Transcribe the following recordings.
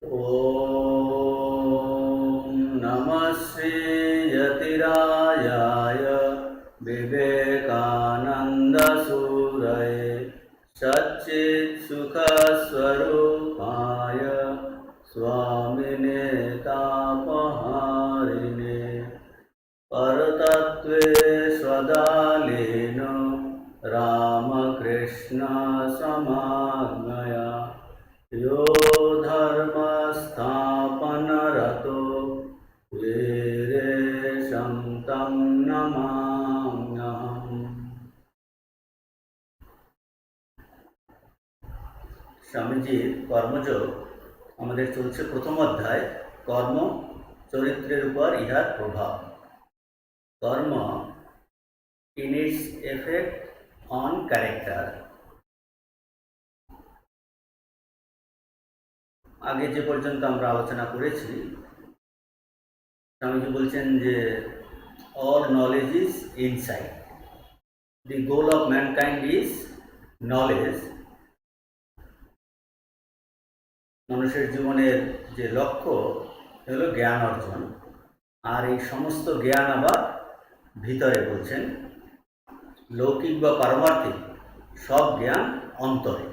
ॐ नमः श्रीयतिरायाय विवेकानन्दसूरये सच्चित्सुखस्वरूपाय स्वामिने तापहारिणे परतत्त्वे स्वदालेन रामकृष्णसमाज्ञया यो धर्मस्थापनरतो वीरेशं तं नमाम्यहम्। স্বামীজির কর্মযোগ আমাদের চলছে প্রথম অধ্যায়, কর্ম চরিত্রের উপর ইহার প্রভাব। কর্ম in it's effect on character. আগে যে পর্যন্ত আমরা আলোচনা করেছি, স্বামীজি বলছেন যে all knowledge is insight, the goal of mankind is knowledge. মানুষের জীবনের যে লক্ষ্য হলো জ্ঞান অর্জন, আর এই সমস্ত জ্ঞান আবার ভিতরে বলছেন, লৌকিক বা পারমার্থিক সব জ্ঞান অন্তরে।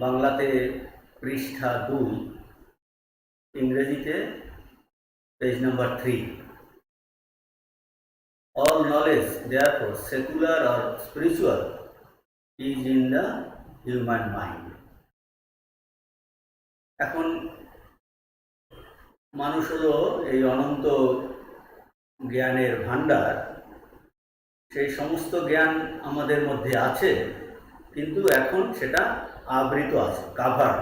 বাংলাতে পৃষ্ঠা 2, ইংরেজিতে page number 3। All knowledge, therefore, secular or spiritual, is in the human mind. এখন মানুষ হলো এই অনন্ত জ্ঞানের ভাণ্ডার। সেই সমস্ত জ্ঞান আমাদের মধ্যে আছে, কিন্তু এখন সেটা আবৃত আছে, কাভার।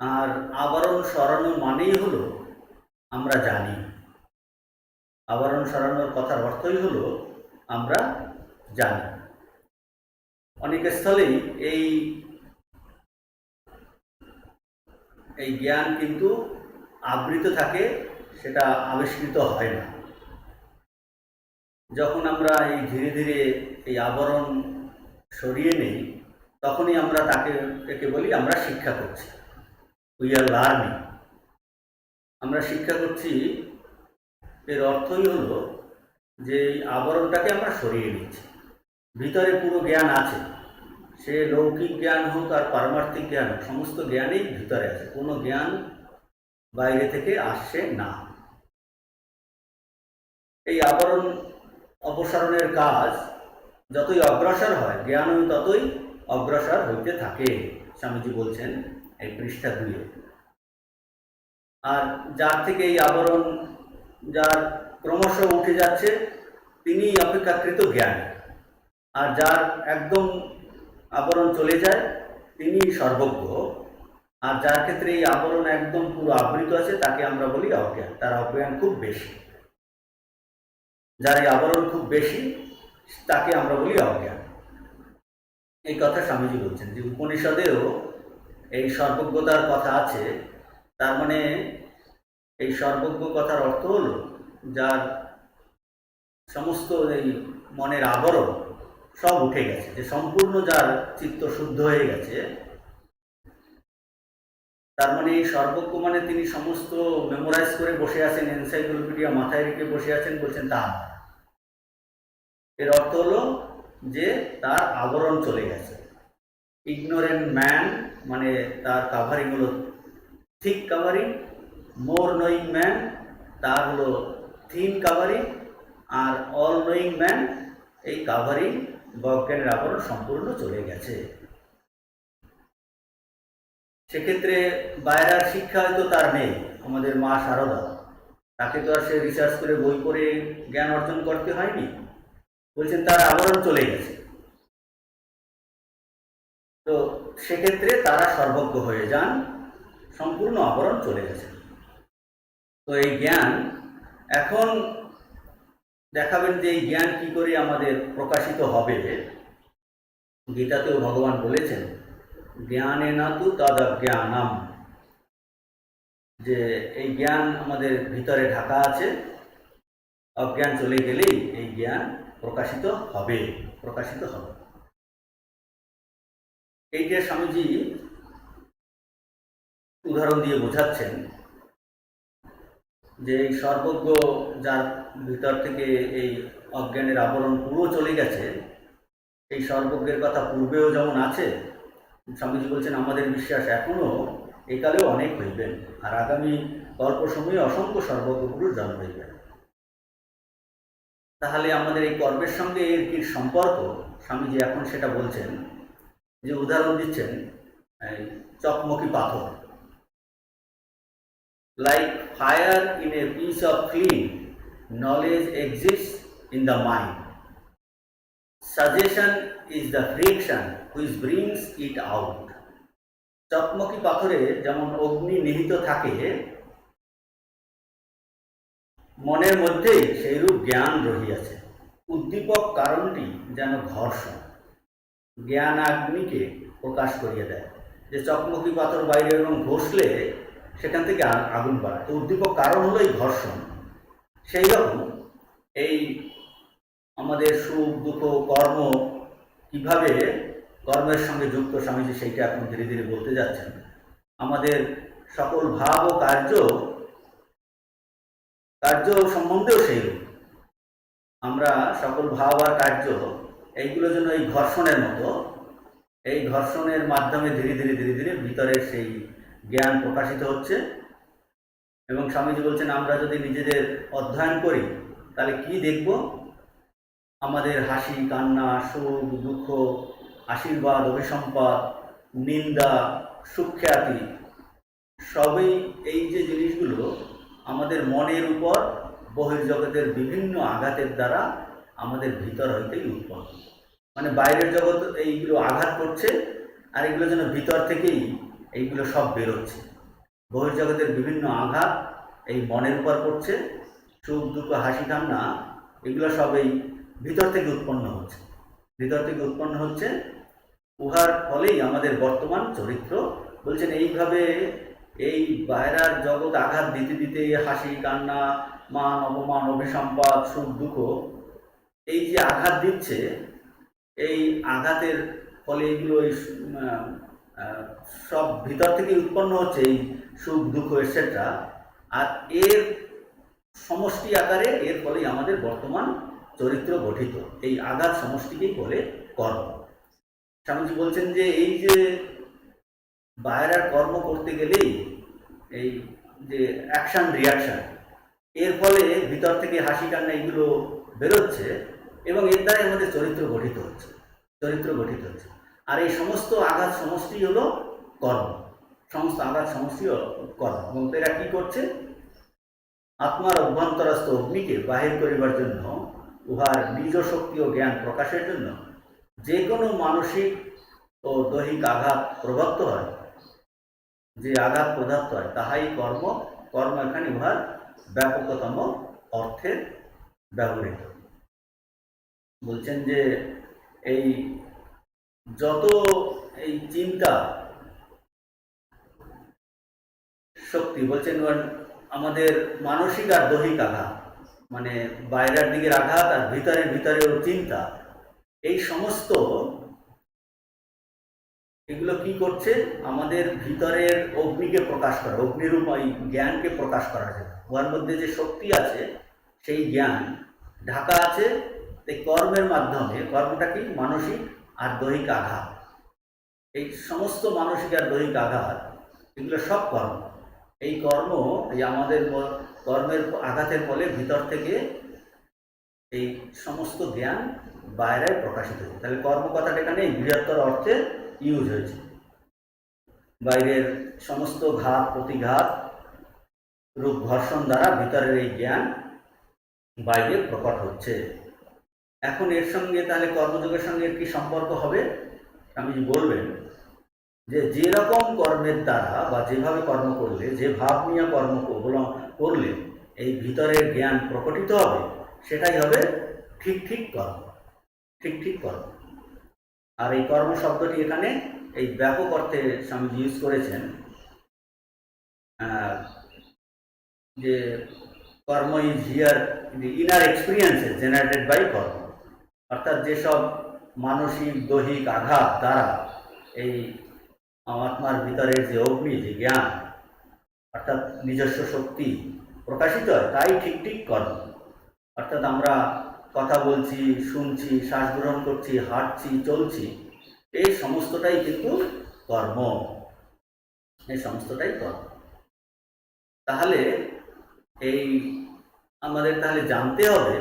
আর আবরণ সরানো মানেই হলো আমরা জানি। আবরণ সরানোর কথার অর্থই হলো আমরা জানি। অনেক স্থলেই এই জ্ঞান কিন্তু আবৃত থাকে, সেটা আবিষ্কৃত হয় না। যখন আমরা এই ধীরে ধীরে এই আবরণ সরিয়ে নেই, তখনই আমরা তাকে বলি আমরা শিক্ষা করছি, উই আর লার্নিং। আমরা শিক্ষা করছি, এর অর্থই হলো যে এই আবরণটাকে আমরা সরিয়ে নিচ্ছি। ভিতরে পুরো জ্ঞান আছে, সে লৌকিক জ্ঞান হোক আর পারমার্থিক জ্ঞান হোক, সমস্ত জ্ঞানই ভিতরে আছে, কোনো জ্ঞান বাইরে থেকে আসছে না। এই আবরণ অপসারণের কাজ যতই অগ্রসর হয়, জ্ঞানও ততই অগ্রসর হইতে থাকে, স্বামীজি বলছেন এই পৃষ্ঠা 2। আর যার থেকে এই আবরণ যার ক্রমশ উঠে যাচ্ছে, তিনি অপেক্ষাকৃত জ্ঞানী। আর যার একদম আবরণ চলে যায়, তিনি সর্বজ্ঞ। আর যার ক্ষেত্রে এই আবরণ একদম পুরো আবৃত আছে, তাকে আমরা বলি অজ্ঞান। তার অজ্ঞান খুব বেশি। যার এই আবরণ খুব বেশি, তাকে আমরা বলি অজ্ঞান। এই কথা স্বামীজি বলছেন যে উপনিষদেও এই সর্বজ্ঞতার কথা আছে। তার মানে এই সর্বজ্ঞ কথার অর্থ হলো যার সমস্ত এই মনের আবরণ সব উঠে গেছে, যে সম্পূর্ণ যার চিত্ত শুদ্ধ হয়ে গেছে। তার মানে এই সর্বজ্ঞ মানে তিনি সমস্ত মেমোরাইজ করে বসে আছেন, এনসাইক্লোপিডিয়া মাথায় রেখে বসে আছেন, বলছেন তা। এর অর্থ হলো যে তার আবরণ চলে গেছে। ইগনোরেন্ট ম্যান মানে তার কাভারিং হলো থিক কাভারিং, মোর নোয়িং ম্যান তার হলো থিন কাভারিং, আর অল নোয়িং ম্যান এই কাভারিং বজ্ঞানের আবরণ সম্পূর্ণ চলে গেছে। সেক্ষেত্রে বাইরের শিক্ষা হয়তো তার নেই। আমাদের মা শারদা, তাকে তো আর সে রিসার্চ করে বই পড়ে জ্ঞান অর্জন করতে হয়নি। বলছেন তার আবরণ চলে গেছে। তো সেক্ষেত্রে তারা সর্বজ্ঞ হয়ে যান, সম্পূর্ণ আবরণ চলে গেছে। তো এই জ্ঞান এখন দেখাবেন যে এই জ্ঞান কি করে আমাদের প্রকাশিত হবে। গীতাতেও ভগবান বলেছেন, জ্ঞানে না তু তদজ্ঞানম, যে এই জ্ঞান আমাদের ভিতরে ঢাকা আছে, অজ্ঞান চলে গেলেই এই জ্ঞান প্রকাশিত হবে। এই যে স্বামীজি উদাহরণ দিয়ে বোঝাচ্ছেন যে এই সর্বজ্ঞ যার ভিতর থেকে এই অজ্ঞানের আবরণ পুরো চলে গেছে, এই সর্বজ্ঞের কথা পূর্বেও যেমন আছে, স্বামীজি বলছেন আমাদের বিশ্বাস এখনও একালেও অনেক হইবেন, আর আগামী কল্প সময়ে অসংখ্য সর্বজ্ঞ পুরুষ জন্ম হইবেন। তাহলে আমাদের এই কর্মের সঙ্গে এর কি সম্পর্ক, স্বামীজি এখন সেটা বলছেন, যে উদাহরণ দিচ্ছেন চকমকি পাথর। Like fire in a piece of clean, knowledge exists in the mind. Suggestion is the friction which brings it out. চকমকি পাথরে যেমন অগ্নি নিহিত থাকে, মনের মধ্যেই সেইরূপ জ্ঞান রহিয়াছে। উদ্দীপক কারণটি যেন ঘর্ষণ, জ্ঞান আগ্নিকে প্রকাশ করিয়ে দেয়। যে চকমকি পাথর বাইরে এবং ঘষলে সেখান থেকে আগুন বাড়ে, তো উদ্দীপক কারণ হলো এই ঘর্ষণ। সেই রকম এই আমাদের সুখ দুঃখ কর্ম কিভাবে কর্মের সঙ্গে যুক্ত, স্বামীজি সেইটা এখন ধীরে ধীরে বলতে যাচ্ছেন। আমাদের সকল ভাব ও কার্য সম্বন্ধেও সেইরূপ। আমরা সকল ভাব আর কার্য এইগুলো যেন এই ঘর্ষণের মতো, এই ঘর্ষণের মাধ্যমে ধীরে ধীরে ধীরে ধীরে ভিতরের সেই জ্ঞান প্রকাশিত হচ্ছে। এবং স্বামীজি বলছেন আমরা যদি নিজেদের অধ্যয়ন করি তাহলে কি দেখব, আমাদের হাসি কান্না সুখ দুঃখ আশীর্বাদ অভিসম্পাদ নিন্দা সুখ্যাতি সবই এই যে জিনিসগুলো আমাদের মনের উপর বহির্জগতের বিভিন্ন আঘাতের দ্বারা আমাদের ভিতর হইতেই উৎপন্ন। মানে বাইরের জগৎ এইগুলো আঘাত করছে, আর এগুলো যেন ভিতর থেকেই এইগুলো সব বেরোচ্ছে। বহির্জগতের বিভিন্ন আঘাত এই মনের উপর পড়ছে, সুখ দুঃখ হাসি কান্না এগুলো সবই ভিতর থেকে উৎপন্ন হচ্ছে, ভিতর থেকে উৎপন্ন হচ্ছে। উহার ফলেই আমাদের বর্তমান চরিত্র। বলছেন এইভাবে এই বাইরের জগৎ আঘাত দিতে দিতে হাসি কান্না মান অপমান অভিসম্পাদ সুখ দুঃখ এই যে আঘাত দিচ্ছে, এই আঘাতের ফলে এইগুলো সব ভিতর থেকে উৎপন্ন হচ্ছে, এই সুখ দুঃখ এটসেট্রা। আর এর সমষ্টি আকারে এর ফলেই আমাদের বর্তমান চরিত্র গঠিত। এই আঘাত সমষ্টিকেই বলে কর্ম। স্বামীজি বলছেন যে এই যে বাইরের কর্ম করতে গেলেই এই যে অ্যাকশন রিয়াকশন, এর ফলে ভিতর থেকে হাসি কান্না এগুলো বেরোচ্ছে এবং এর দ্বারাই আমাদের চরিত্র গঠিত হচ্ছে, চরিত্র গঠিত হচ্ছে। আর এই সমস্ত আঘাত সমষ্টি হলো কর্ম, সমস্ত আঘাত সমষ্টি কর্ম। এবং এরা কি করছে, আত্মার অভ্যন্তরস্থ অগ্নিকে বাহির করিবার জন্য, উহার নিজ শক্তি ও জ্ঞান প্রকাশের জন্য যে কোনো মানসিক ও দৈহিক আঘাত প্রদত্ত হয়, যে আঘাত প্রদত্ত হয় তাহাই কর্ম। কর্ম এখানে উহার ব্যাপকতম অর্থে ব্যবহৃত। বলছেন যে এই যত এই চিন্তা শক্তি, বলছেন আমাদের মানসিক আর দৈহিক আঘাত, মানে বাইরের দিকের আঘাত আর ভিতরেও চিন্তা, এই সমস্ত এগুলো কি করছে, আমাদের ভিতরের অগ্নিকে প্রকাশ করা, অগ্নিরূপ এই জ্ঞানকে প্রকাশ করা যায়। ওর মধ্যে যে শক্তি আছে সেই জ্ঞান ঢাকা আছে এই কর্মের মাধ্যমে। কর্মটা কি, মানসিক আর দৈহিক আঘাত। এই সমস্ত মানসিক আর দৈহিক আঘাত এগুলো সব কর্ম। এই কর্ম এই আমাদের কর্মের আঘাতের ফলে ভিতর থেকে এই সমস্ত জ্ঞান বাইরে প্রকাশিত হয়েছে। তাহলে কর্ম কথাটা এখানে বৃহত্তর অর্থে ইউজ হয়েছে। বাইরের সমস্ত ঘাত প্রতিঘাত রূপ ঘর্ষণ দ্বারা ভিতরের এই জ্ঞান বাইরে প্রকট হচ্ছে। এখন এর সঙ্গে তাহলে কর্মযোগের সঙ্গে কি সম্পর্ক হবে, স্বামীজি বলবেন যে যেরকম কর্মের দ্বারা বা যেভাবে কর্ম করলে, যে ভাব নিয়ে কর্ম করলে এই ভিতরের জ্ঞান প্রকটিত হবে, সেটাই হবে ঠিক ঠিক কর্ম, ঠিক ঠিক কর্ম। আর এই কর্ম শব্দটি এখানে এই ব্যাপক অর্থে স্বামীজি ইউজ করেছেন, যে karma is here the inner experiences generated by karma. অর্থাৎ যেসব মানসিক দৈহিক আঘাত দ্বারা এই আত্মার ভিতরের যে অগ্নি, যে জ্ঞান, অর্থাৎ নিজস্ব শক্তি প্রকাশিত হয়, তাই ঠিক ঠিক কর্ম। অর্থাৎ আমরা কথা বলছি, শুনছি, শ্বাস গ্রহণ করছি, হাঁটছি, চলছি, এই সমস্তটাই কিন্তু কর্ম, এই সমস্তটাই কর্ম। তাহলে এই আমাদের তাহলে জানতে হবে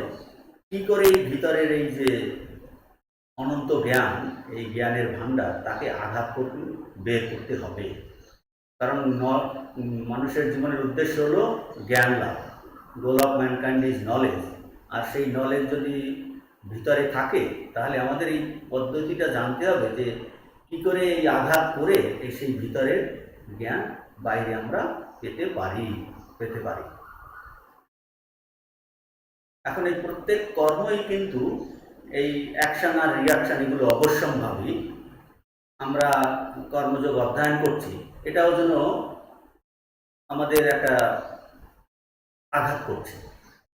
কি করে এই ভিতরের এই যে অনন্ত জ্ঞান, এই জ্ঞানের ভাণ্ডার, তাকে আঘাত করতে বের করতে হবে। কারণ মানুষের জীবনের উদ্দেশ্য হলো জ্ঞান লাভ। Goal of mankind is knowledge. আর সেই নলেজ যদি ভিতরে থাকে, তাহলে আমাদের এই পদ্ধতিটা জানতে হবে যে কী করে এই আঘাত করে এই সেই ভিতরের জ্ঞান বাইরে আমরা পেতে পারি। এখন এই প্রত্যেক কর্মই কিন্তু এই অ্যাকশন আর রিয়াকশান, এগুলো অবশ্যম্ভাবী। আমরা কর্মযোগ অধ্যয়ন করছি, এটাও যেন আমাদের একটা আঘাত করছে,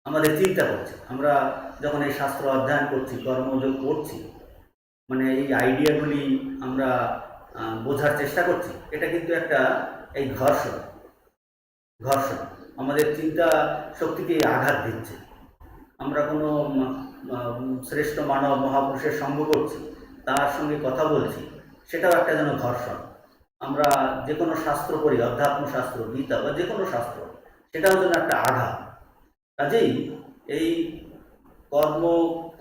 আমাদের চিন্তা করছে। আমরা যখন এই শাস্ত্র অধ্যয়ন করছি, কর্মযোগ করছি, মানে এই আইডিয়াগুলি আমরা বোঝার চেষ্টা করছি, এটা কিন্তু একটা এই ঘর্ষণ আমাদের চিন্তা শক্তিকে আঘাত দিচ্ছে। আমরা কোনো শ্রেষ্ঠ মানব মহাপুরুষের সঙ্গ করছি, তার সঙ্গে কথা বলছি, সেটাও একটা যেন ঘর্ষণ। আমরা যে কোনো শাস্ত্র পড়ি, অধ্যাত্মশাস্ত্র, গীতা বা যে কোনো শাস্ত্র, সেটাও যেন একটা আঘাত। কাজেই এই কর্ম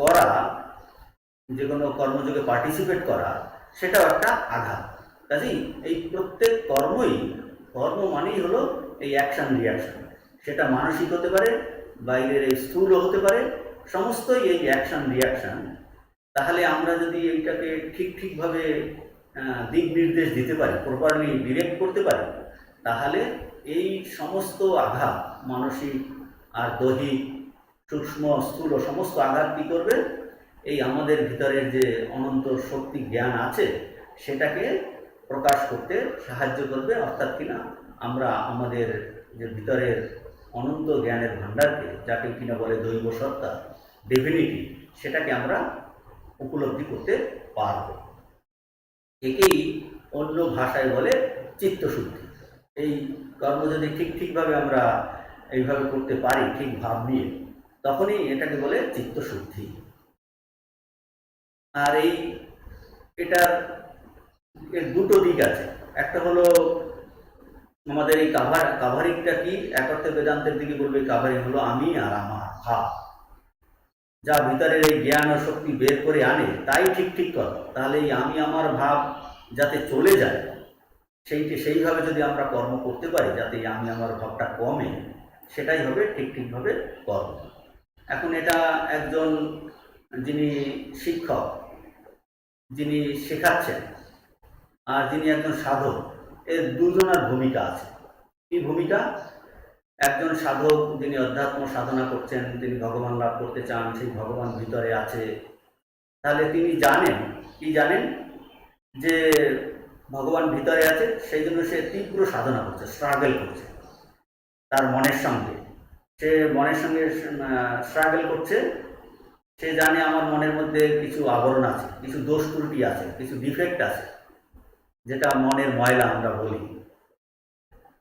করা, যে কোনো কর্মযোগে পার্টিসিপেট করা, সেটাও একটা আঘাত। কাজেই এই প্রত্যেক কর্ম মানেই হলো এই অ্যাকশন রিয়াকশন। সেটা মানসিক হতে পারে, বাইরের এই স্থূলও হতে পারে, সমস্তই এই অ্যাকশন রিয়াকশান। তাহলে আমরা যদি এইটাকে ঠিকভাবে দিক নির্দেশ দিতে পারি, প্রপারলি ডিরেক্ট করতে পারি, তাহলে এই সমস্ত আঘাত, মানসিক আর দৈহিক, সূক্ষ্ম, স্থূল সমস্ত আঘাত কী করবে, এই আমাদের ভিতরের যে অনন্ত শক্তি জ্ঞান আছে, সেটাকে প্রকাশ করতে সাহায্য করবে। অর্থাৎ কিনা আমরা আমাদের যে ভিতরের অনন্ত জ্ঞানের ভাণ্ডারকে, যাকে কিনা বলে দৈব সত্তা, ডিভিনিটি, সেটাকে আমরা উপলব্ধি করতে পারব। একেই অন্য ভাষায় বলে চিত্তশুদ্ধি। এই কর্ম যদি ঠিকভাবে আমরা এইভাবে করতে পারি, ঠিক ভাব নিয়ে, তখনই এটাকে বলে চিত্তশুদ্ধি। আর এটার দুটো দিক আছে। একটা হলো আমাদের এই কাভারিংটা কি, এক অর্থে বেদান্তের দিকে বলবে কাভারিং হলো আমি আর আমার ভাব, যা ভিতরের এই জ্ঞান ও শক্তি বের করে আনে, তাই ঠিক কর। তাহলে এই আমি আমার ভাব যাতে চলে যায়, সেইভাবে যদি আমরা কর্ম করতে পারি, যাতে আমি আমার ভাবটা কমে, সেটাই হবে ঠিকভাবে কর্ম। এখন এটা একজন যিনি শিক্ষক, যিনি শেখাচ্ছেন, আর যিনি একজন সাধক, এর দুজনের ভূমিকা আছে। কি ভূমিকা? একজন সাধক যিনি অধ্যাত্ম সাধনা করছেন, তিনি ভগবান লাভ করতে চান, সেই ভগবান ভিতরে আছে, তাহলে তিনি জানেন যে ভগবান ভিতরে আছে, সেই জন্য সে তীব্র সাধনা করছে, স্ট্রাগল করছে তার মনের সঙ্গে। সে মনের সঙ্গে স্ট্রাগল করছে। সে জানে আমার মনের মধ্যে কিছু আবরণ আছে, কিছু দোষ ত্রুটি আছে, কিছু ডিফেক্ট আছে, যেটা মনের ময়লা আমরা বলি।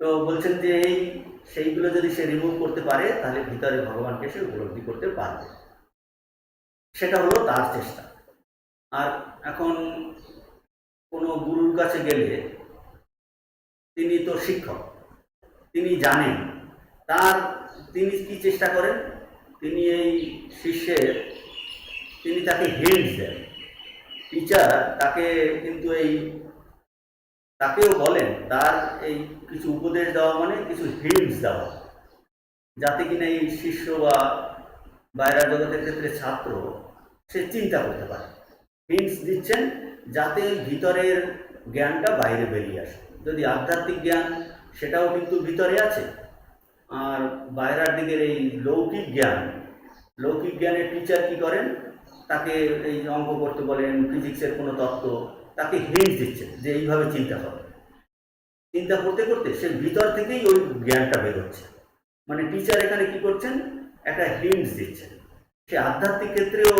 তো বলছেন যে সেইগুলো যদি সে রিমুভ করতে পারে, তাহলে ভিতরে ভগবানকে সে উপলব্ধি করতে পারবে। সেটা হলো তার চেষ্টা। আর এখন কোনো গুরুর কাছে গেলে, তিনি তো শিক্ষক, তিনি জানেন, তিনি কি চেষ্টা করেন, তিনি এই শিষ্যের, তিনি তাকে হিন্টস দেন। টিচার তাকে কিন্তু তাকেও বলেন, তার এই কিছু উপদেশ দেওয়া মানে কিছু হিন্টস দেওয়া, যাতে কিনা এই শিষ্য বা বাইরের জগতের ক্ষেত্রে ছাত্র সে চিন্তা করতে পারে। হিন্টস দিচ্ছেন যাতে ভিতরের জ্ঞানটা বাইরে বেরিয়ে আসে। যদি আধ্যাত্মিক জ্ঞান, সেটাও কিন্তু ভিতরে আছে। আর বাইরের দিকের এই লৌকিক জ্ঞানের টিচার কি করেন, তাকে এই অঙ্ক করতে বলেন, ফিজিক্সের কোনো তত্ত্ব, তাকে হিন্টস দিচ্ছেন যে এইভাবে চিন্তা হবে। চিন্তা করতে করতে সে ভিতর থেকেই ওই জ্ঞানটা বেরোচ্ছে। মানে টিচার এখানে কি করছেন, একটা হিন্টস দিচ্ছেন। সে আধ্যাত্মিক ক্ষেত্রেও,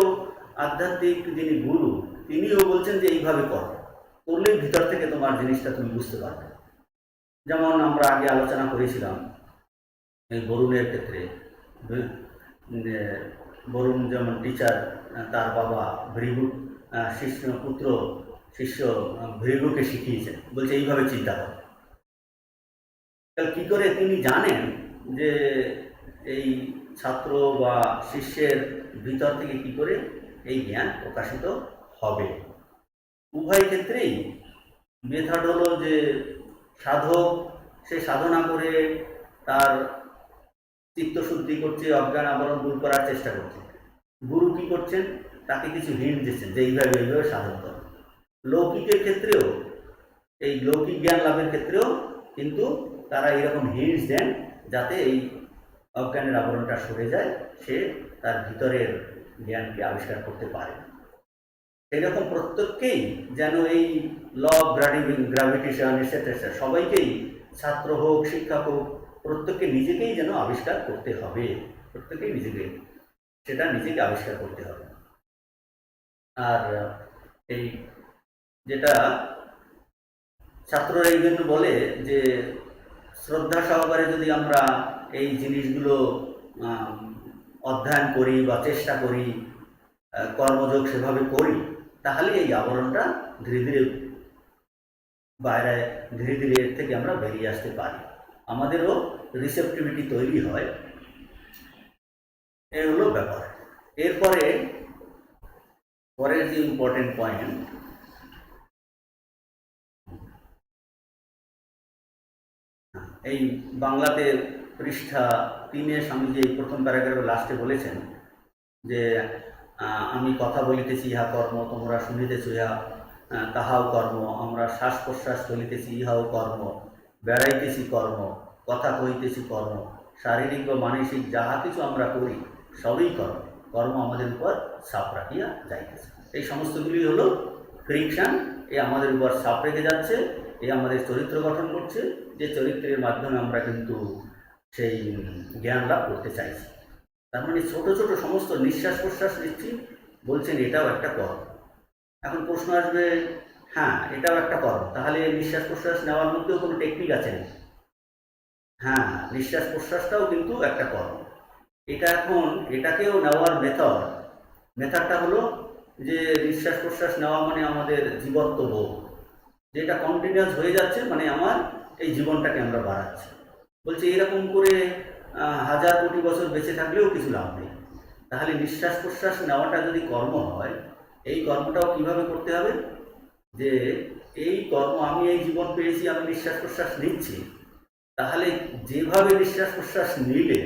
আধ্যাত্মিক যিনি গুরু, তিনিও বলছেন যে এইভাবে করলেই ভিতর থেকে তোমার জিনিসটা তুমি বুঝতে পারবে। যেমন আমরা আগে আলোচনা করেছিলাম এই বরুণের ক্ষেত্রে, বরুণ যেমন টিচার, তার বাবা ভৃগু শিষ্য ভৃগুকে শিখিয়েছেন, বলছে এইভাবে চিন্তা কর। কি করে তিনি জানেন যে এই ছাত্র বা শিষ্যের ভিতর থেকে কি করে এই জ্ঞান প্রকাশিত হবে? উভয় ক্ষেত্রেই মেথড হলো যে সাধক সে সাধনা করে তার চিত্তশুদ্ধি করছে, অজ্ঞান আবরণ দূর করার চেষ্টা করছে। গুরু কি করছেন? তাকে কিছু হিন্ট দিচ্ছেন যে এইভাবে সাধন করো। লৌকিকের ক্ষেত্রেও, এই লৌকিক জ্ঞান লাভের ক্ষেত্রেও কিন্তু তারা এইরকম হিন্টস দেন যাতে এই অজ্ঞানের আবরণটা সরে যায়, সে তার ভিতরের জ্ঞানকে আবিষ্কার করতে পারে। এরকম প্রত্যেককেই যেন এই ল অফ গ্র্যাভিটেশন এটসেট্রা সবাইকেই, ছাত্র হোক শিক্ষক হোক, প্রত্যেককে নিজেকেই যেন আবিষ্কার করতে হবে, প্রত্যেকেই নিজেকে আবিষ্কার করতে হবে। আর এই যেটা ছাত্ররা এই জন্য বলে যে শ্রদ্ধা সহকারে যদি আমরা এই জিনিসগুলো অধ্যয়ন করি বা চেষ্টা করি, কর্মযোগ সেভাবে করি, তাহলে এই আবরণটা ধীরে ধীরে এর থেকে আমরা বেরিয়ে আসতে পারি, আমাদেরও রিসেপটিভিটি তৈরি হয়। এই হলো ব্যাপার। এরপরে পরের যে ইম্পর্টেন্ট পয়েন্ট, এই বাংলাতে পৃষ্ঠা 3-এ স্বামীজি এই প্রথম প্যারাগ্রাফের লাস্টে বলেছেন যে আমি কথা বলিতেছি ইহা কর্ম, তোমরা শুনিতেছ ইহা তাহাও কর্ম, আমরা শ্বাস প্রশ্বাস চলিতেছি ইহাও কর্ম, বেড়াইতেছি কর্ম, কথা কইতেছি কর্ম, শারীরিক বা মানসিক যাহা কিছু আমরা করি সবই কর্ম, কর্ম আমাদের উপর ছাপ রাখিয়া যাইতেছে। এই সমস্তগুলি হলো ফ্রিকশন, এ আমাদের উপর ছাপ রেখে যাচ্ছে, এ আমাদের চরিত্র গঠন করছে, যে চরিত্রের মাধ্যমে আমরা কিন্তু সেই জ্ঞান লাভ করতে চাইছি। তার মানে ছোট ছোট সমস্ত নিঃশ্বাস প্রশ্বাস নিচ্ছি, বলছেন এটাও একটা কর্ম। এখন প্রশ্ন আসবে, হ্যাঁ এটাও একটা কর্ম, তাহলে নিঃশ্বাস প্রশ্বাস নেওয়ার মধ্যেও কোনো টেকনিক আছে না? হ্যাঁ, নিঃশ্বাস প্রশ্বাসটাও কিন্তু একটা কর্ম। এটাকেও নেওয়ার মেথডটা হলো যে নিঃশ্বাস প্রশ্বাস নেওয়া মানে আমাদের জীবত্ব বোধ, যেটা কন্টিনিউয়াস হয়ে যাচ্ছে, মানে আমার এই জীবনটাকে আমরা বাড়াচ্ছি। বলছে এরকম করে 1000 কোটি বছর বেঁচে থাকলেও কিছু লাভ নেই। তাহলে নিঃশ্বাস প্রশ্বাস নেওয়াটা যদি কর্ম হয়, এই কর্মটাও কিভাবে করতে হবে? যে এই কর্ম, আমি এই জীবন পেয়েছি, আমি নিঃশ্বাস প্রশ্বাস নিচ্ছি, তাহলে যেভাবে নিঃশ্বাস প্রশ্বাস নিলে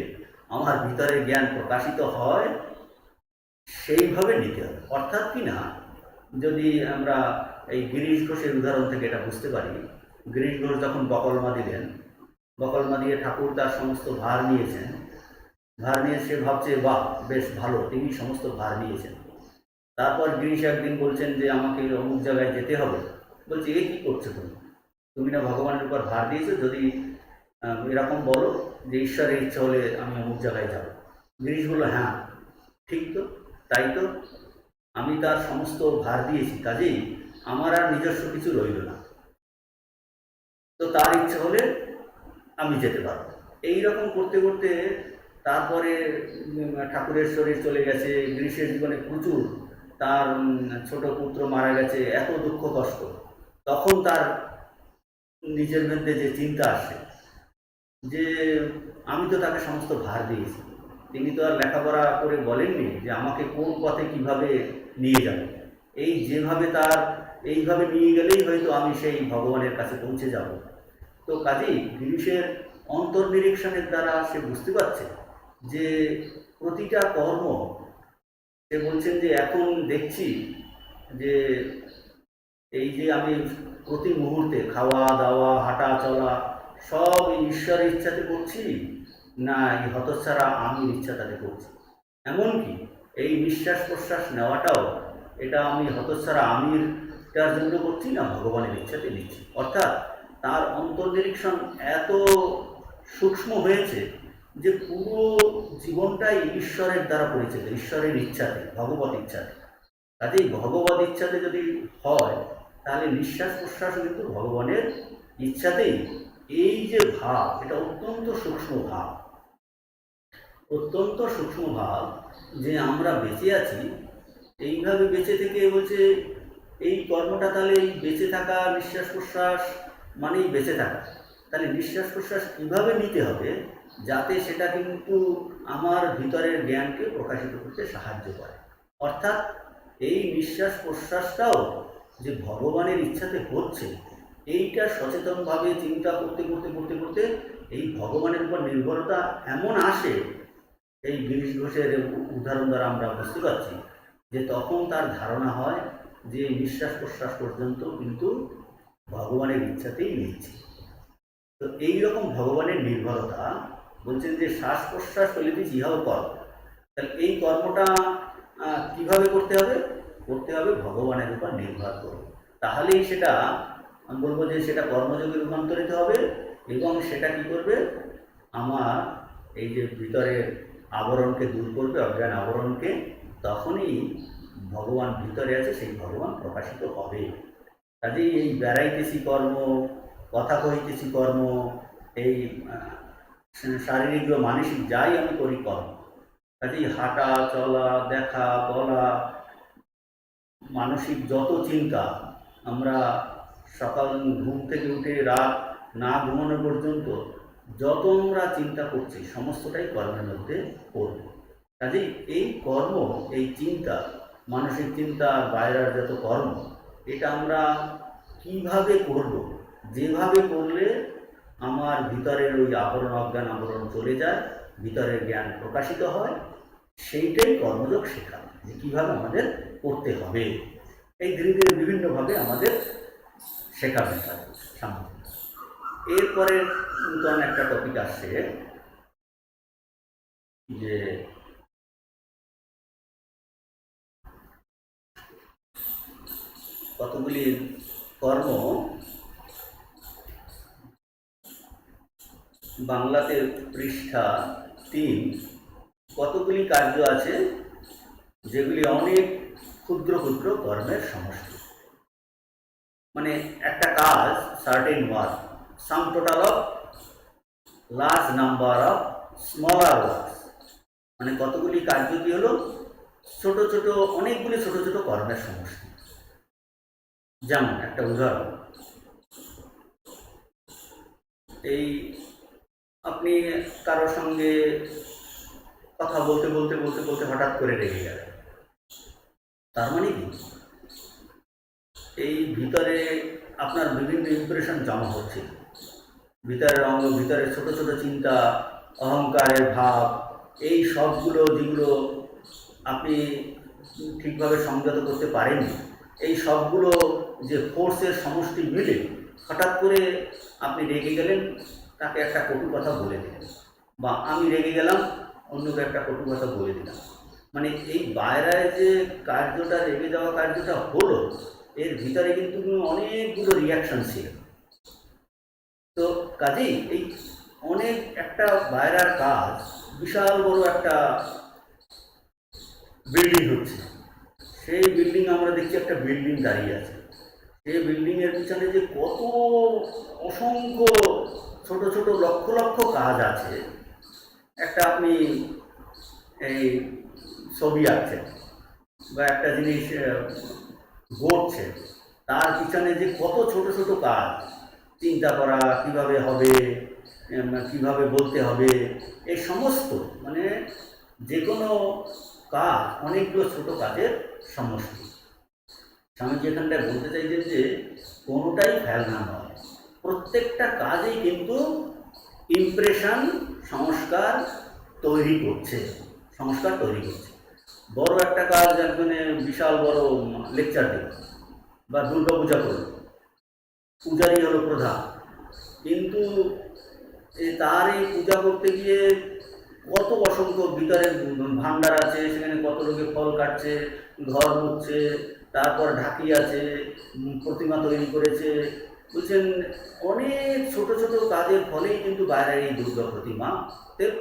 আমার ভিতরে জ্ঞান প্রকাশিত হয় সেইভাবে নিতে হবে। অর্থাৎ কি না, যদি আমরা এই গিরিশ ঘোষের উদাহরণ থেকে এটা বুঝতে পারি, গিরিশ ঘোষ যখন বকলমা দিলেন, বকলমা দিয়ে ঠাকুর তার সমস্ত ভার নিয়েছেন, ভার নিয়ে সে ভাবছে বাহ বেশ ভালো, তিনি সমস্ত ভার নিয়েছেন। তারপর গিরিশ একদিন বলছেন যে আমাকে অমুক জায়গায় যেতে হবে। বলছে এ কী করছো তুমি না ভগবানের উপর ভার দিয়েছো, যদি এরকম বলো যে ঈশ্বরের ইচ্ছা হলে আমি অমুক জায়গায় যাব। গিরিশ বলল হ্যাঁ ঠিক তো, তাই তো, আমি তার সমস্ত ভার দিয়েছি, কাজেই আমার আর নিজস্ব কিছু রইল না, তো তার ইচ্ছা হলে আমি যেতে পারবো। এইরকম করতে করতে তারপরে ঠাকুরের শরীর চলে গেছে, গিরিশের জীবনে প্রচুর, তার ছোট পুত্র মারা গেছে, এত দুঃখ কষ্ট, তখন তার নিজের মধ্যে যে চিন্তা আসে যে আমি তো তাকে সমস্ত ভার দিয়েছি, তিনি তো আর লেখাপড়া করে বলেননি যে আমাকে কোন পথে কিভাবে নিয়ে যাবে, এই যেভাবে তার এইভাবে নিয়ে গেলেই হয়তো আমি সেই ভগবানের কাছে পৌঁছে যাব। তো কাজেই গিরিশের অন্তর্নিরীক্ষণের দ্বারা সে বুঝতে পারছে যে প্রতিটা কর্ম, সে বলছেন যে এখন দেখছি যে এই যে আমি প্রতি মুহূর্তে খাওয়া দাওয়া হাঁটা চলা সব এই ঈশ্বরের ইচ্ছাতে করছি, না এই হতচ্ছাড়া আমির ইচ্ছাটাতে করছি। এমনকি এই নিঃশ্বাস প্রশ্বাস নেওয়াটাও এটা আমি হতচ্ছাড়া আমিরটার জন্য করছি, না ভগবানের ইচ্ছাতে নিচ্ছি। অর্থাৎ তার অন্তর্নিরীক্ষণ এত সূক্ষ্ম হয়েছে যে পুরো জীবনটাই ঈশ্বরের দ্বারা পরিচিত, ঈশ্বরের ইচ্ছাতে, ভগবত ইচ্ছাতে। কাজেই ভগবত ইচ্ছাতে যদি হয় তাহলে নিঃশ্বাস প্রশ্বাস কিন্তু ভগবানের ইচ্ছাতেই এই যে ভাব, এটা অত্যন্ত সূক্ষ্ম ভাব, অত্যন্ত সূক্ষ্ম ভাব যে আমরা বেঁচে আছি। এইভাবে বেঁচে থেকে বলছে এই কর্মটা, তাহলে এই বেঁচে থাকা, নিঃশ্বাস প্রশ্বাস মানেই বেঁচে থাকা। তাহলে নিঃশ্বাস প্রশ্বাস কীভাবে নিতে হবে যাতে সেটা কিন্তু আমার ভিতরের জ্ঞানকে প্রকাশিত করতে সাহায্য করে। অর্থাৎ এই নিঃশ্বাস প্রশ্বাসটাও যে ভগবানের ইচ্ছাতে হচ্ছে, এইটা সচেতনভাবে চিন্তা করতে করতে করতে করতে এই ভগবানের উপর নির্ভরতা এমন আসে, এই গিরিশ ঘোষের উদাহরণ দ্বারা আমরা বুঝতে পারছি যে তখন তার ধারণা হয় যে নিঃশ্বাস প্রশ্বাস পর্যন্ত কিন্তু ভগবানের ইচ্ছাতেই নিচ্ছে। তো এইরকম ভগবানের নির্ভরতা বলছেন যে শ্বাস প্রশ্বাস ফলিতে ইহাও কর্ম। তাহলে এই কর্মটা কিভাবে করতে হবে? করতে হবে ভগবানের উপর নির্ভর করে। তাহলেই সেটা, আমি বলবো যে সেটা কর্মযোগে রূপান্তরিত হবে এবং সেটা কি করবে, আমার এই যে ভিতরের আবরণকে দূর করবে, অজ্ঞান আবরণকে। তখনই ভগবান ভিতরে আছে, সেই ভগবান প্রকাশিত হবে। কাজেই এই বেড়াইতেছি কর্ম, কথা কহিতেছি কর্ম, এই শারীরিক বা মানসিক যাই আমি করি কর্ম, কাজেই হাঁটা চলা দেখা বলা, মানসিক যত চিন্তা, আমরা সকাল ঘুম থেকে উঠে রাত না ঘুমানো পর্যন্ত যত আমরা চিন্তা করছি সমস্তটাই কর্মের মধ্যে পড়ব। কাজেই এই কর্ম, এই চিন্তা, মানসিক চিন্তা আর বাইরের যত কর্ম, এটা আমরা কিভাবে করব, যেভাবে করলে আমার ভিতরের ওই আবরণ, অজ্ঞান আবরণ চলে যায়, ভিতরের জ্ঞান প্রকাশিত হয়, সেইটাই কর্মযোগ শেখা, যে কীভাবে আমাদের করতে হবে। এই ধীরে ধীরে বিভিন্নভাবে আমাদের শেখাবেন সামনে। এরপরে নতুন একটা টপিক আসছে যে কতগুলি কর্ম বাংলাতে পৃষ্ঠা 3, কতগুলি কার্য আছে যেগুলি অনেক ক্ষুদ্র ক্ষুদ্র কর্মের সমষ্টি। মানে একটা কাজ, certain work, sum total of large number of smaller works. মানে কতগুলি কার্য কি হলো, ছোট ছোট, অনেকগুলি ছোট ছোট কর্মের সমষ্টি। যেমন একটা উদাহরণ, এই আপনি কারোর সঙ্গে কথা বলতে বলতে বলতে বলতে হঠাৎ করে রেগে গেলেন, তার মানে কি এই ভিতরে আপনার বিভিন্ন ইমপ্রেশন জমা হচ্ছে, ভিতরের অঙ্গ, ভিতরের ছোট ছোট চিন্তা, অহংকারের ভাব, এই সবগুলো যেগুলো আপনি ঠিকভাবে সংযত করতে পারেননি, এই সবগুলো যে ফোর্সের সমষ্টি মিলে হঠাৎ করে আপনি রেগে গেলেন, তাকে একটা কটু কথা বলে দিলেন, বা আমি রেগে গেলাম অন্যকে একটা কটু কথা বলে দিলাম। মানে এই বাইরের যে কার্যটা, রেগে যাওয়া কার্যটা হলো, এর ভিতরে কিন্তু অনেকগুলো রিয়াকশন ছিল। তো কাজেই এই অনেক একটা বাইরের কাজ, বিশাল বড় একটা বিল্ডিং হচ্ছে, সেই বিল্ডিং আমরা দেখছি একটা বিল্ডিং দাঁড়িয়ে আছে, সেই বিল্ডিংয়ের পিছনে যে কত অসংখ্য ছোট ছোট লক্ষ লক্ষ কাজ আছে। একটা আপনি এই ছবি আঁকছেন বা একটা জিনিস গড়ছে, তার পিছনে যে কত ছোট ছোট কাজ, চিন্তা করা কিভাবে হবে, কিভাবে বলতে হবে, এই সমস্ত, মানে যে কোনো কাজ অনেকগুলো ছোট কাজের সমষ্টি। স্বামীজি এখানটায় বলতে চাইছেন যে কোনোটাই ফেলনা নয়, প্রত্যেকটা কাজেই কিন্তু ইমপ্রেশন, সংস্কার তৈরি করছে, সংস্কার তৈরি করছে। বড় একটা কাজ, একজনে বিশাল বড় লেকচার দিল বা দুর্গা পূজা করল, পূজারই হলো প্রধান, কিন্তু তার এই পূজা করতে গিয়ে কত অসংখ্য ভিতরে ভান্ডার আছে, সেখানে কত লোকে ফল কাটছে, ঘর মুছছে, তারপর ঢাকি আছে, প্রতিমা তৈরি করেছে, বুঝছেন, অনেক ছোট ছোট কাজের ফলেই কিন্তু বাইরের এই দুর্গা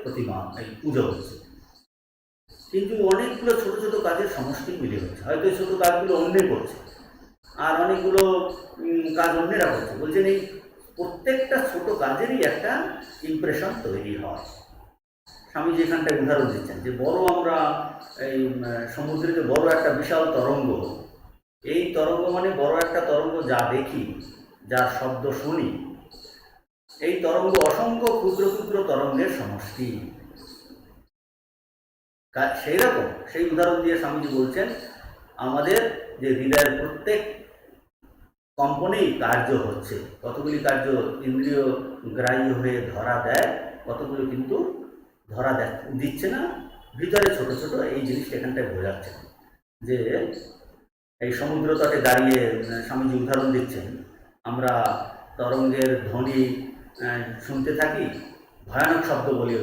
প্রতিমা এই পুজো হচ্ছে। কিন্তু অনেকগুলো ছোট ছোট কাজের সমষ্টি মিলে হচ্ছে, হয়তো এই ছোটো কাজগুলো অন্যে করছে আর অনেকগুলো কাজ অন্যেরা করছে। বলছেন এই প্রত্যেকটা ছোট কাজেরই একটা ইমপ্রেশন তৈরি হয়। স্বামীজি এখানটায় উদাহরণ দিচ্ছেন যে বড় আমরা এই সমুদ্রে যে বড় একটা বিশাল তরঙ্গ, এই তরঙ্গ মানে বড় একটা তরঙ্গ যা দেখি, যার শব্দ শুনি, এই তরঙ্গ অসংখ্য ক্ষুদ্র ক্ষুদ্র তরঙ্গের সমষ্টি। সেই রকম সেই উদাহরণ দিয়ে স্বামীজি বলছেন আমাদের যে হৃদয়ের প্রত্যেক কম্পনেই কার্য হচ্ছে, কতগুলি কার্য ইন্দ্রিয় গ্রাহ্য হয়ে ধরা দেয়, কতগুলো কিন্তু ধরা দিচ্ছে না, ভিতরে ছোট ছোট এই জিনিসটা এখানটায় বোঝাচ্ছে। যে এই সমুদ্র তটে দাঁড়িয়ে স্বামীজি উদাহরণ দিচ্ছেন, আমরা তরঙ্গের ধ্বনি শুনতে থাকি, ভয়ানক শব্দ বলে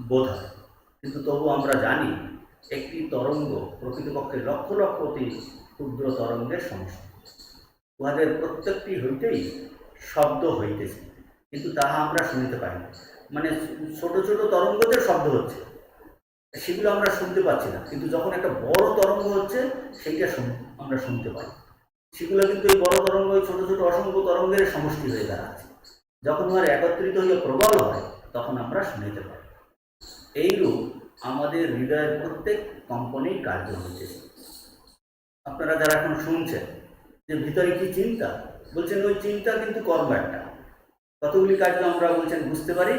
বোধ হয়, কিন্তু তবু আমরা জানি একটি তরঙ্গ প্রকৃতপক্ষে লক্ষ লক্ষ অতি ক্ষুদ্র তরঙ্গের সমষ্টি, উহাদের প্রত্যেকটি হইতেই শব্দ হইতেছে, কিন্তু তাহা আমরা শুনিতে পাই না। মানে ছোট ছোট তরঙ্গদের শব্দ হচ্ছে, সেগুলো আমরা শুনতে পাচ্ছি না, কিন্তু যখন একটা বড় তরঙ্গ হচ্ছে সেইটা আমরা শুনতে পাই। সেগুলো কিন্তু এই বড় তরঙ্গ ওই ছোট ছোট অসংখ্য তরঙ্গের সমষ্টি হয়ে দাঁড়াচ্ছে, যখন উহার একত্রিত হয়ে প্রবল হয় তখন আমরা শুনিতে পাই। এইরূপ আমাদের হৃদয়ের প্রত্যেক কম্পনেই কার্য হইতেছে। আপনারা যারা এখন শুনছেন যে ভিতরে কি চিন্তা, বলছেন ওই চিন্তা কিন্তু কর্ম একটা, কতগুলি কার্য আমরা বলছেন বুঝতে পারি,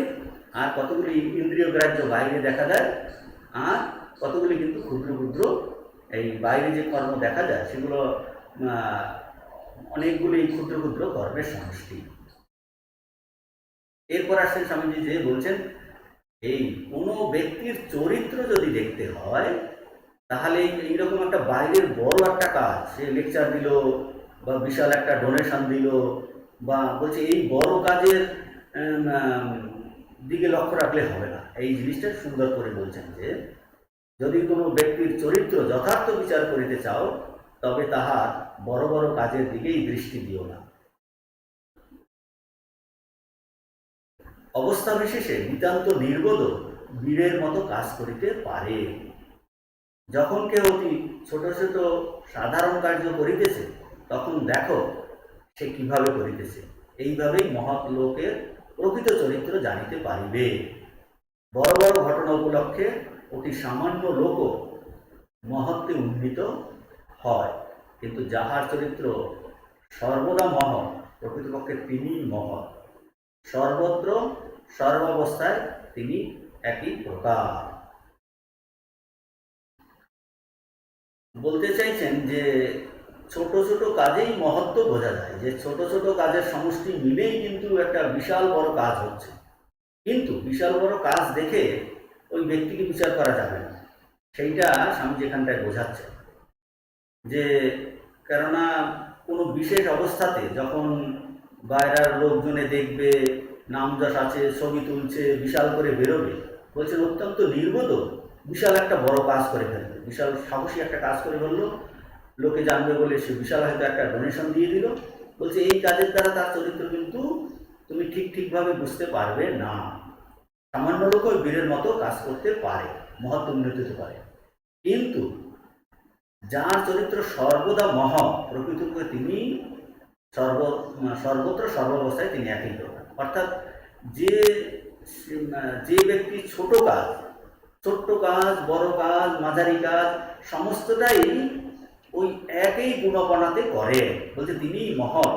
আর কতগুলি ইন্দ্রিয় গ্রাহ্য বাইরে দেখা যায়, আর কতগুলি কিন্তু ক্ষুদ্র ক্ষুদ্র এই বাইরে যে কর্ম দেখা যায় সেগুলো অনেকগুলি ক্ষুদ্র ক্ষুদ্র কর্মের সমষ্টি। এরপর আসছেন স্বামীজি যে বলছেন এই কোনো ব্যক্তির চরিত্র যদি দেখতে হয় তাহলে এইরকম একটা বাইরের বড় একটা কাজ, সে লেকচার দিল বা বিশাল একটা ডোনেশন দিল, বা বলছে এই বড় কাজের দিকে লক্ষ্য রাখলে হবে না। এই জিনিসটা সুন্দর করে বলছেন যে যদি কোনো ব্যক্তির চরিত্র যথার্থ বিচার করিতে চাও তবে তাহার বড় বড় কাজের দিকেই দৃষ্টি দিও না। অবস্থা বিশেষে নিতান্ত নির্বোধ বীরের মতো কাজ করিতে পারে। যখন কেউ অতি ছোট ছোট সাধারণ কার্য করিতেছে তখন দেখো সে কিভাবে করিতেছে, এইভাবেই মহৎ লোকের প্রকৃত চরিত্র জানিতে পারিবে। বড় বড় ঘটনা উপলক্ষে অতি সামান্য লোকও মহত্বে উন্নীত হয়, কিন্তু যাহার চরিত্র সর্বদা মহৎ, প্রকৃতপক্ষে তিনি মহৎ, সর্বত্র সর্বাবস্থায় তিনি একই প্রকার। বলতে চাইছেন যে ছোট ছোট কাজেই মহত্ব বোঝা যায়, যে ছোট ছোট কাজের সমষ্টি মিলেই কিন্তু একটা বিশাল বড় কাজ হচ্ছে, কিন্তু বিশাল বড় কাজ দেখে ওই ব্যক্তিকে বিচার করা যাবে না, সেইটা স্বামীজি এখানটায় বোঝাচ্ছে। যে কেননা কোনো বিশেষ অবস্থাতে যখন বাইরের লোকজনে দেখবে, নামযশ আছে, ছবি তুলছে, বিশাল করে বেরোবে, বলছেন অত্যন্ত নির্বোধ বিশাল একটা বড় কাজ করে ফেলবে, বিশাল সাহসী একটা কাজ করে ফেললো, লোকে জানবে বলে সে বিশাল হয়তো একটা ডোনেশন দিয়ে দিল। বলছে এই কাজের দ্বারা তার চরিত্র কিন্তু তুমি ঠিকভাবে বুঝতে পারবে না। সামান্য লোক ওই বীরের মতো কাজ করতে পারে, মহৎ উন্নতি হতে পারে, কিন্তু যার চরিত্র সর্বদা মহৎ, প্রকৃতপক্ষে তিনি সর্বত্র সর্বাবস্থায় তিনি একই প্রকার। অর্থাৎ যে যে ব্যক্তি ছোট কাজ, বড় কাজ, মাঝারি কাজ সমস্তটাই ওই একই গুণপনাতে করে, বলছে তিনি মহৎ।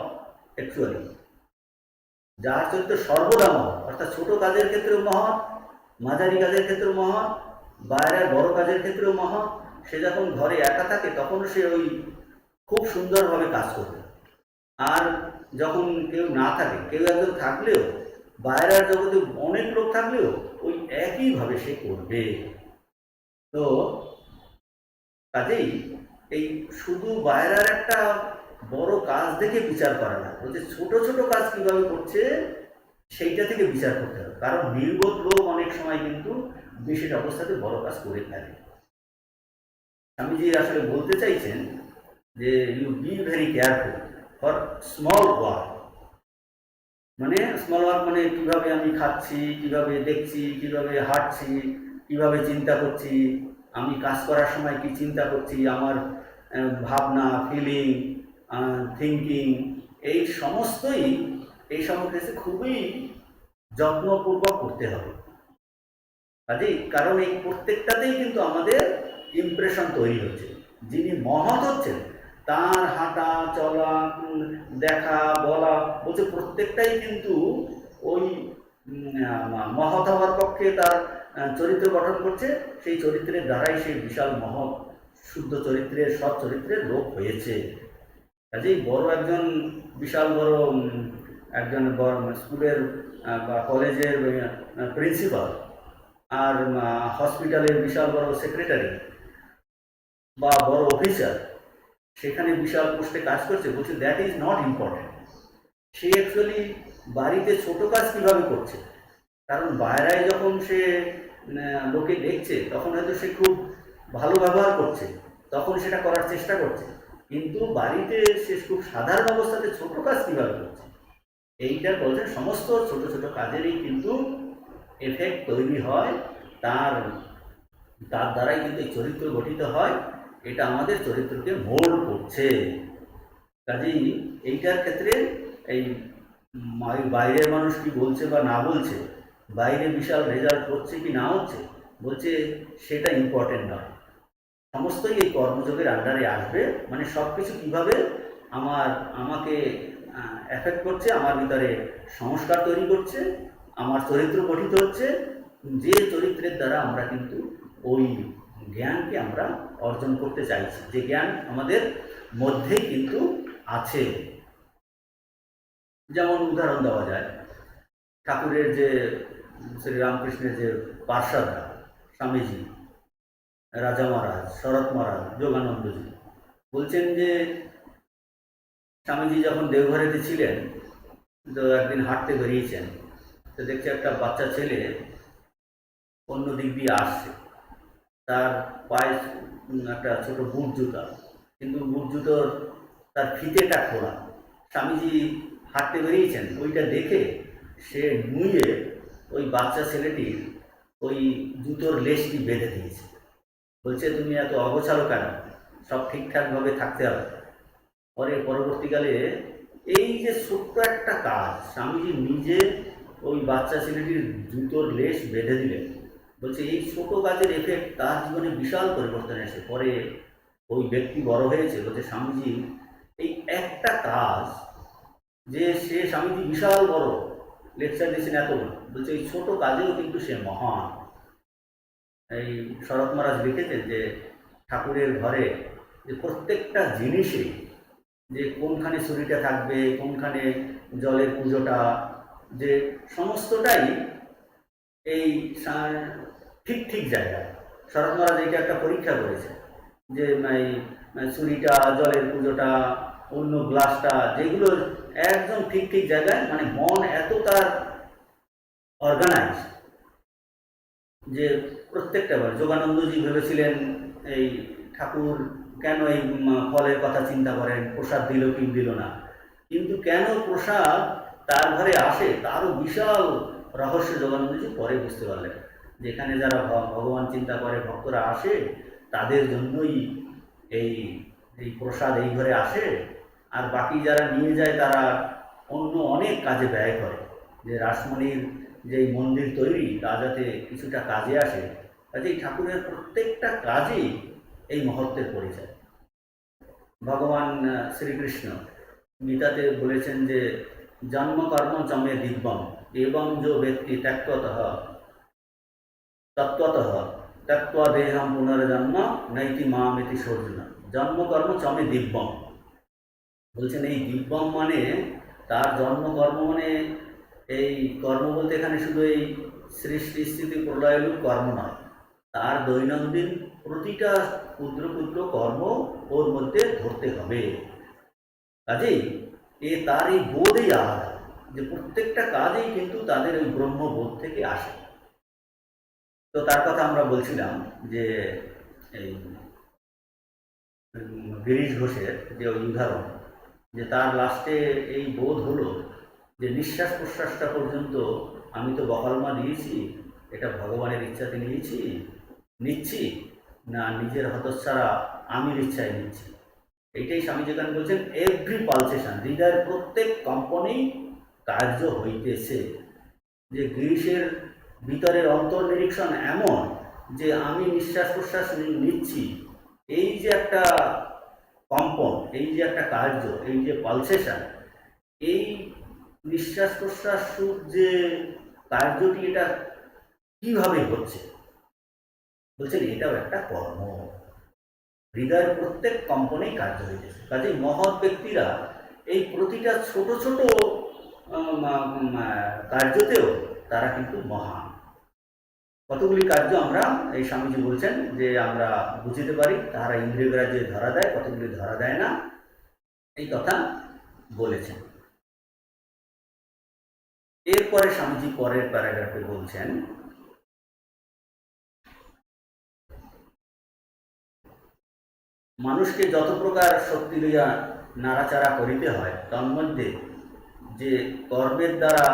অ্যাকচুয়ালি যার চরিত্র সর্বদা মহৎ, অর্থাৎ ছোট কাজের ক্ষেত্রেও মহৎ, মাঝারি কাজের ক্ষেত্রেও মহৎ, বাইরের বড় কাজের ক্ষেত্রেও মহৎ, সে যখন ঘরে একা থাকে তখন সে ওই খুব সুন্দরভাবে কাজ করবে, আর যখন কেউ না থাকে, কেউ একজন থাকলেও, বাইরের জগতে অনেক লোক থাকলেও ওই একইভাবে সে করবে। তো কাজেই এই শুধু বাইরের একটা বড় কাজ দেখে বিচার করা না, বলছে ছোট ছোট কাজ কিভাবে করছে সেইটা থেকে বিচার করতে হবে, কারণ নির্বোধ লোক অনেক সময় কিন্তু বিশেষ অবস্থাতে বড় কাজ করে থাকে। স্বামীজি আসলে বলতে চাইছেন যে you be very careful for small work. মানে স্মল ওয়ার্ক মানে কিভাবে আমি খাচ্ছি, কিভাবে দেখছি, কিভাবে হাঁটছি, কিভাবে চিন্তা করছি, আমি কাজ করার সময় কি চিন্তা করছি, আমার ভাবনা, ফিলিং, থিঙ্কিং, এই সমস্তই এই সমস্ত ক্ষেত্রে খুবই যত্নপূর্বক করতে হবে। কাজেই কারণ এই প্রত্যেকটাতেই কিন্তু আমাদের ইমপ্রেশন তৈরি হচ্ছে। যিনি মহৎ হচ্ছেন তার হাঁটা চলা দেখা বলা বলছে প্রত্যেকটাই কিন্তু ওই মহৎ হওয়ার পক্ষে তার চরিত্র গঠন করছে। সেই চরিত্রের দ্বারাই সেই বিশাল মহৎ শুদ্ধ চরিত্রের সৎ চরিত্রের লোক হয়েছে। কাজেই বড় একজন বিশাল বড় একজন স্কুলের বা কলেজের প্রিন্সিপাল আর হসপিটালের বিশাল বড় সেক্রেটারি বা বড় অফিসার সেখানে বিশাল পোস্টে কাজ করছে, বলছে that is not important. Say actually বাড়িতে ছোট কাজ কীভাবে করছে, কারণ বাইরেয় যখন সে লোকে দেখছে তখন হয়তো সে খুব ভালো ব্যবহার করছে, তখন সেটা করার চেষ্টা করছে, কিন্তু বাড়িতে সে খুব সাধারণ অবস্থাতে ছোট কাজ কীভাবে করছে, এইটা বলছেন সমস্ত ছোট ছোট কাজেরই কিন্তু এফেক্ট তৈরি হয়, তার দ্বারাই কিন্তু এই চরিত্র গঠিত হয়। এটা আমাদের চরিত্রকে মোল্ড করছে। কাজেই এইটার ক্ষেত্রে এই বাইরের মানুষ কি বলছে বা না বলছে, বাইরে বিশাল রেজাল্ট হচ্ছে কি না হচ্ছে, বলছে সেটা ইম্পর্টেন্ট নয়। সমস্তই এই কর্মযোগের আন্ডারে আসবে। মানে সব কিছু কীভাবে আমাকে এফেক্ট করছে, আমার ভিতরে সংস্কার তৈরি করছে, আমার চরিত্র গঠিত হচ্ছে, যে চরিত্রের দ্বারা আমরা কিন্তু ওই জ্ঞানকে আমরা অর্জন করতে চাইছি, যে জ্ঞান আমাদের মধ্যেই কিন্তু আছে। যেমন উদাহরণ দেওয়া যায়, ঠাকুরের যে শ্রীরামকৃষ্ণের যে পার্ষদরা, স্বামীজি, রাজা মহারাজ, শরৎ মহারাজ, যোগানন্দজি, বলছেন যে স্বামীজি যখন দেওঘরেতে ছিলেন তো একদিন হাঁটতে বেরিয়েছেন, তো দেখছে একটা বাচ্চা ছেলে অন্য দিক দিয়ে আসছে, তার পায়ে একটা ছোট বুট জুতা, কিন্তু বুট জুতোর তার ফিতেটা খোলা। স্বামীজি হাঁটতে বেরিয়েছেন, ওইটা দেখে সে নুয়ে ওই বাচ্চা ছেলেটির ওই জুতোর লেসটি বেঁধে দিয়েছে। বলছে তুমি এত অগোছালো কেন, সব ঠিকঠাকভাবে থাকতে হবে। পরে পরবর্তীকালে এই যে ছোট্ট একটা কাজ, স্বামীজি নিজে ওই বাচ্চা ছেলেটির জুতোর লেস বেঁধে দিলেন, বলছে এই ছোট কাজের এফেক্ট তার জীবনে বিশাল পরিবর্তন এসে পরে ওই ব্যক্তি বড় হয়েছে। বলছে স্বামীজি এই একটা কাজ, যে সে স্বামীজি বিশাল বড় লেকচার দিয়েছেন এত, বলছে এই ছোট কাজেও কিন্তু সে মহান। এই শরৎ মহারাজ লিখেছেন যে ঠাকুরের ঘরে যে প্রত্যেকটা জিনিসে, যে কোনখানে ছুরিটা থাকবে, কোনখানে জলের পুজোটা, যে সমস্তটাই এই ঠিক ঠিক জায়গায়। শরৎ মহারাজ এইটা একটা পরীক্ষা করেছে, যে ছুরিটা, জলের পুজোটা, অন্য গ্লাসটা, যেগুলো একদম ঠিক ঠিক জায়গায়, মানে মন এত তার অর্গানাইজ যে প্রত্যেকটা বার। যোগানন্দজি ভেবেছিলেন এই ঠাকুর কেন এই ফলের কথা চিন্তা করেন, প্রসাদ দিল কি দিল না, কিন্তু কেন প্রসাদ তার ঘরে আসে তারও বিশাল রহস্য যোগানন্দজি পরে বুঝতে পারলেন। যেখানে যারা ভগবান চিন্তা করে, ভক্তরা আসে, তাদের জন্যই এই এই প্রসাদ এই ঘরে আসে, আর বাকি যারা নিয়ে যায় তারা অন্য অনেক কাজে ব্যয় করে, যে রাসমণির যে মন্দির তৈরি তা যাতে কিছুটা কাজে আসে। কাজেই ঠাকুরের প্রত্যেকটা কাজেই এই মহত্বের পরিচয়। ভগবান শ্রীকৃষ্ণ গীতাতে বলেছেন যে জন্মকর্ম চমে দিব্যম এবং যে ব্যক্তি তত্ত্বতঃ ত্যক্ত্বা দেহম পুনর্জন্ম নৈতি মামিতি সর্জুন। জন্মকর্ম চমে দিব্যম বলছেন, এই দিব্যম মানে তার জন্মকর্ম, মানে এই কর্ম বলতে এখানে শুধু এই সৃষ্টি স্থিতি প্রলয়রূপ কর্ম নয়, তার দৈনন্দিন প্রতিটা ক্ষুদ্র ক্ষুদ্র কর্ম ওর মধ্যে ধরতে হবে। কাজেই তার এই বোধই আলাদা, যে প্রত্যেকটা কাজেই কিন্তু তাদের ওই ব্রহ্মবোধ থেকে আসে। তো তার কথা আমরা বলছিলাম যে এই গিরিশ ঘোষের যে উদাহরণ, যে তার লাস্টে এই বোধ হলো যে নিঃশ্বাস প্রশ্বাসটা পর্যন্ত আমি তো বকালমা দিয়েছি, এটা ভগবানের ইচ্ছাতে নিচ্ছি না নিজের হতচ্ছাড়া আমির ইচ্ছায় নিচ্ছি। এইটাই স্বামী যেখানে বলছেন এভরি পালসেশন, হৃদয়ের প্রত্যেক কম্পনেই কার্য হইতেছে। যে গ্রীষ্মের ভিতরের অন্তর্নিরীক্ষণ এমন যে আমি নিঃশ্বাস প্রশ্বাস নিচ্ছি, এই যে একটা কম্পন, এই যে একটা কার্য, এই যে পালসেশন, এই নিঃশ্বাস প্রশ্বাস যে কার্যটি, এটা কিভাবে হচ্ছে? বলছেন এটাও একটা কর্ম। হৃদয়ের প্রত্যেক কম্পনেই কার্য হইতেছে। কাজেই মহৎ ব্যক্তিরা এই প্রতিটা ছোট ছোট কার্যতেও তারা কিন্তু মহান। কতগুলি কার্য আমরা, এই স্বামীজি বলছেন যে আমরা বুঝিতে পারি, তাহারা ইন্দ্রিয় গ্রাহ্যে ধরা দেয়, কতগুলি ধরা দেয় না, এই কথা বলেছেন। এরপরে স্বামীজি পরের প্যারাগ্রাফে বলছেন, মানুষকে যত প্রকার শক্তি লইয়া নাড়াচাড়া করিতে হয়, তন্মধ্যে যে কর্মের দ্বারা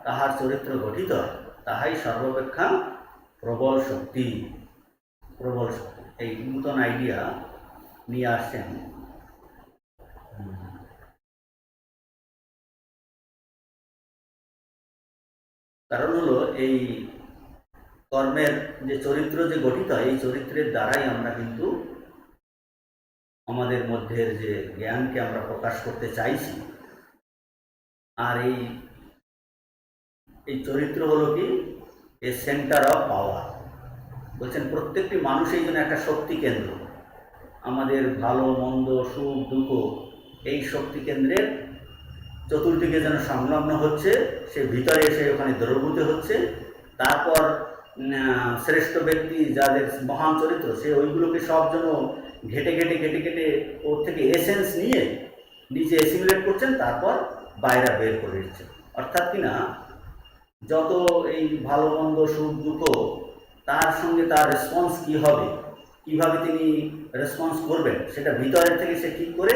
তাহার চরিত্র গঠিত হয়, তাহাই সর্বাপেক্ষা প্রবল শক্তি। প্রবল শক্তি, এই নূতন আইডিয়া নিয়ে আসছেন। কারণ হলো এই কর্মের যে চরিত্র যে গঠিত হয়, এই চরিত্রের দ্বারাই আমরা কিন্তু আমাদের মধ্যের যে জ্ঞানকে আমরা প্রকাশ করতে চাইছি। আর এই চরিত্র হলো কি, এ সেন্টার অফ পাওয়ার। বলছেন প্রত্যেকটি মানুষ এই জন্য একটা শক্তি কেন্দ্র। আমাদের ভালো মন্দ সুখ দুঃখ এই শক্তি কেন্দ্রের চতুর্দিকে যেন সংলগ্ন হচ্ছে, সে ভিতরে এসে ওখানে দ্রবীভূত হচ্ছে। তারপর শ্রেষ্ঠ ব্যক্তি যাদের মহান চরিত্র, সে ওইগুলোকে সব যেন ঘেটে ঘেটে ঘেটে ঘেটে ওর থেকে এসেন্স নিয়ে নিচে অ্যাসিমিলেট করছেন, তারপর বাইরে বের করে দিচ্ছেন। অর্থাৎ কিনা যত এই ভালো মন্দ সুখ দুঃখ, তার সঙ্গে তার রেসপন্স কী হবে, কীভাবে তিনি রেসপন্স করবেন, সেটা ভিতরের থেকে সে ঠিক করে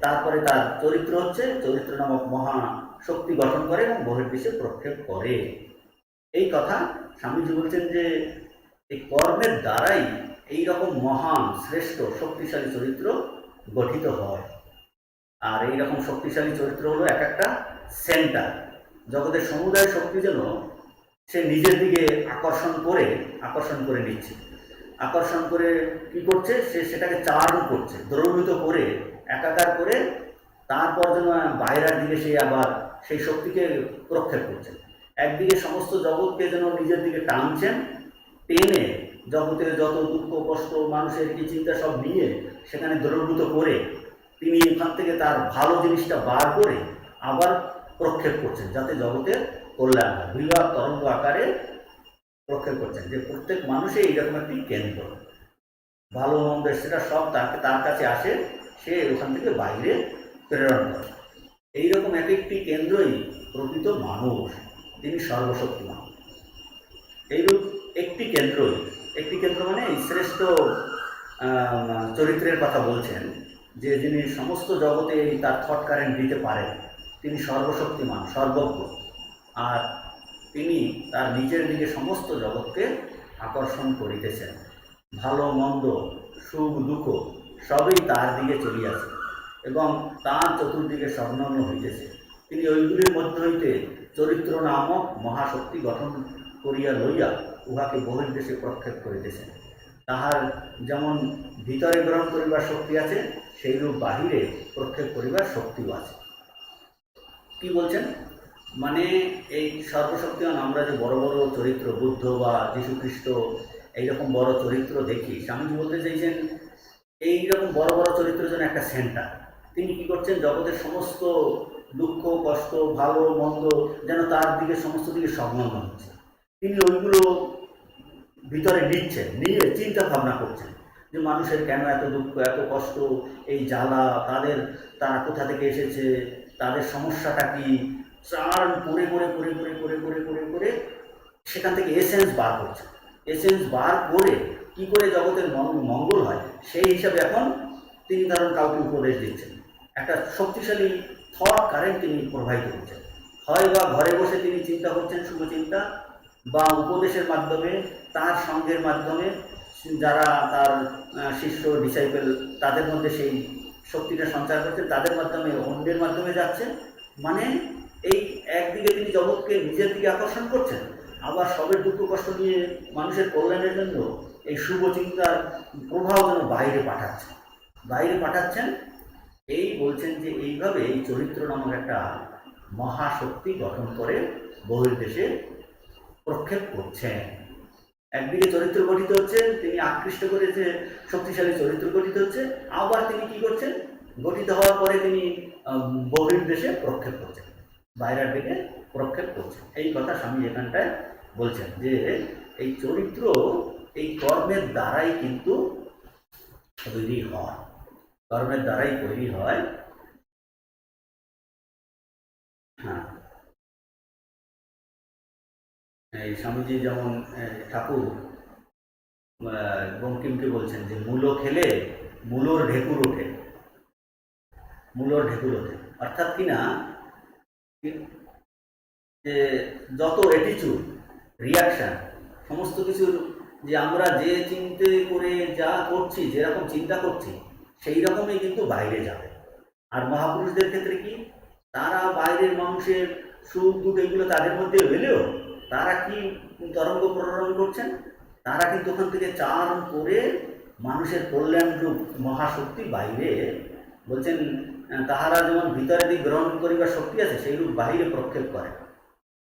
তারপরে তার চরিত্র হচ্ছে, চরিত্র নামক মহা শক্তি গঠন করে এবং বহির্দেশে প্রক্ষেপ করে। এই কথা স্বামীজি বলছেন যে এই কর্মের দ্বারাই এই রকম মহান শ্রেষ্ঠ শক্তিশালী চরিত্র গঠিত হয়। আর এই রকম শক্তিশালী চরিত্র হলো এক একটা সেন্টার। জগতের সমুদায় শক্তি যেন সে নিজের দিকে আকর্ষণ করে নিচ্ছে। আকর্ষণ করে কি করছে, সে সেটাকে চারণ করছে, দ্রবীভূত করে, একাকার করে, তারপর যেন বাইরের দিকে সে আবার সেই শক্তিকে প্রক্ষেপ করছে। একদিকে সমস্ত জগৎকে যেন নিজের দিকে টানছেন, টেনে জগতের যত দুঃখ কষ্ট মানুষের কি চিন্তা সব নিয়ে সেখানে দ্রবীভূত করে তিনি এখান থেকে তার ভালো জিনিসটা বার করে আবার প্রক্ষেপ করছেন, যাতে জগতের কল্যাণ হয়। বৃহৎ তরঙ্গ আকারে প্রক্ষেপ করছেন যে প্রত্যেক মানুষই এইরকম একটি কেন্দ্র, ভালো মন্দ সেটা সব তার কাছে আসে, সে ওখান থেকে বাইরে প্রেরণ করে। এইরকম এক একটি কেন্দ্রই প্রকৃত মানুষ, তিনি সর্বশক্তিমান। এইরূপ একটি কেন্দ্র মানে শ্রেষ্ঠ চরিত্রের কথা বলছেন, যে যিনি সমস্ত জগতে তার থট কারেন্ট দিতে পারেন, তিনি সর্বশক্তিমান, সর্বজ্ঞ। আর তিনি তার নিজের দিকে সমস্ত জগৎকে আকর্ষণ করিতেছেন। ভালো মন্দ সুখ দুঃখ সবই তার দিকে চলিয়াছে এবং তার চতুর্দিকে সংলগ্ন হইতেছে। তিনি ওইগুলির মধ্যে হইতে চরিত্র নামক মহাশক্তি গঠন করিয়া লইয়া উহাকে বহির্দেশে প্রক্ষেপ করিতেছেন। তাহার যেমন ভিতরে গ্রহণ করিবার শক্তি আছে, সেইরূপ বাহিরে প্রক্ষেপ করিবার শক্তিও আছে। কি বলছেন, মানে এই সর্বশক্তিমান আমরা যে বড় বড় চরিত্র, বুদ্ধ বা যীশুখ্রিস্ট, এইরকম বড় চরিত্র দেখি, স্বামীজি বলতে চাইছেন এইরকম বড় বড় চরিত্র যেন একটা সেন্টার। তিনি কি করছেন, জগতের সমস্ত দুঃখ কষ্ট ভালো মন্দ যেন তার দিকে সমস্ত দিকে সংলগ্ন হচ্ছে। তিনি ওইগুলো ভিতরে নিচ্ছেন, নিয়ে চিন্তা ভাবনা করছেন যে মানুষের কেন এত দুঃখ এত কষ্ট, এই জ্বালা, তারা কোথা থেকে এসেছে, তাদের সমস্যাটা কি, চার করে করে করে করে করে করে করে করে সেখান থেকে এসেন্স বার করছে। এসেন্স বার করে কি করে জগতের মঙ্গল হয়, সেই হিসাবে এখন তিনি ধরুন কাউকে উপদেশ দিচ্ছেন, একটা শক্তিশালী থট কারেন্ট তিনি প্রবাহিত করছেন। হয় বা ঘরে বসে তিনি চিন্তা করছেন শুভচিন্তা, বা উপদেশের মাধ্যমে, তার সঙ্গের মাধ্যমে, যারা তার শিষ্য ডিসাইপেল তাদের মধ্যে সেই শক্তিটা সঞ্চার করছে, তাদের মাধ্যমে অন্যের মাধ্যমে যাচ্ছে। মানে এই একদিকে একদিকে তিনি জগৎকে নিজের দিকে আকর্ষণ করছেন, আবার সবের দুঃখ কষ্ট নিয়ে মানুষের কল্যাণের জন্য এই শুভ চিন্তার প্রভাব যেন বাইরে পাঠাচ্ছেন। এই বলছেন যে এইভাবে এই চরিত্র নামক একটা মহাশক্তি গঠন করে বহির্দেশে প্রক্ষেপ করছেন। একদিকে চরিত্র গঠিত হচ্ছে, তিনি আকৃষ্ট করে যে শক্তিশালী চরিত্র গঠিত হচ্ছে, আবার তিনি কি করছেন, গঠিত হওয়ার পরে তিনি বহির্দেশে প্রক্ষেপ করছেন, বাইরের দিকে প্রক্ষেপ করছেন। এই কথা স্বামী এখানটায় বলছেন যে এই চরিত্র এই কর্মের দ্বারাই কিন্তু তৈরি হয়, কর্মের দ্বারাই তৈরি হয়। হ্যাঁ, এই স্বামীজি যেমন ঠাকুর বঙ্কিমকে বলছেন যে মূলো খেলে মূলোর ঢেকুর ওঠে, অর্থাৎ কিনা যে যত অ্যাটিচিউড, রিয়াকশান, সমস্ত কিছুর যে আমরা যে চিন্তা করে যা করছি, যেরকম চিন্তা করছি সেই রকমই কিন্তু বাইরে যাবে। আর মহাপুরুষদের ক্ষেত্রে কি, তারা বাইরের মানুষের সুখ দুঃখ এগুলো তাদের মধ্যে এলেও তারা কি তরঙ্গ প্রেরণ করছেন, তারা কিন্তু ওখান থেকে চারণ করে মানুষের কল্যাণ রূপ মহাশক্তি বাইরে বলছেন, তাহারা যেমন ভিতরে দিক গ্রহণ করিবার শক্তি আছে সেই রূপ বাহিরে প্রক্ষেপ করে,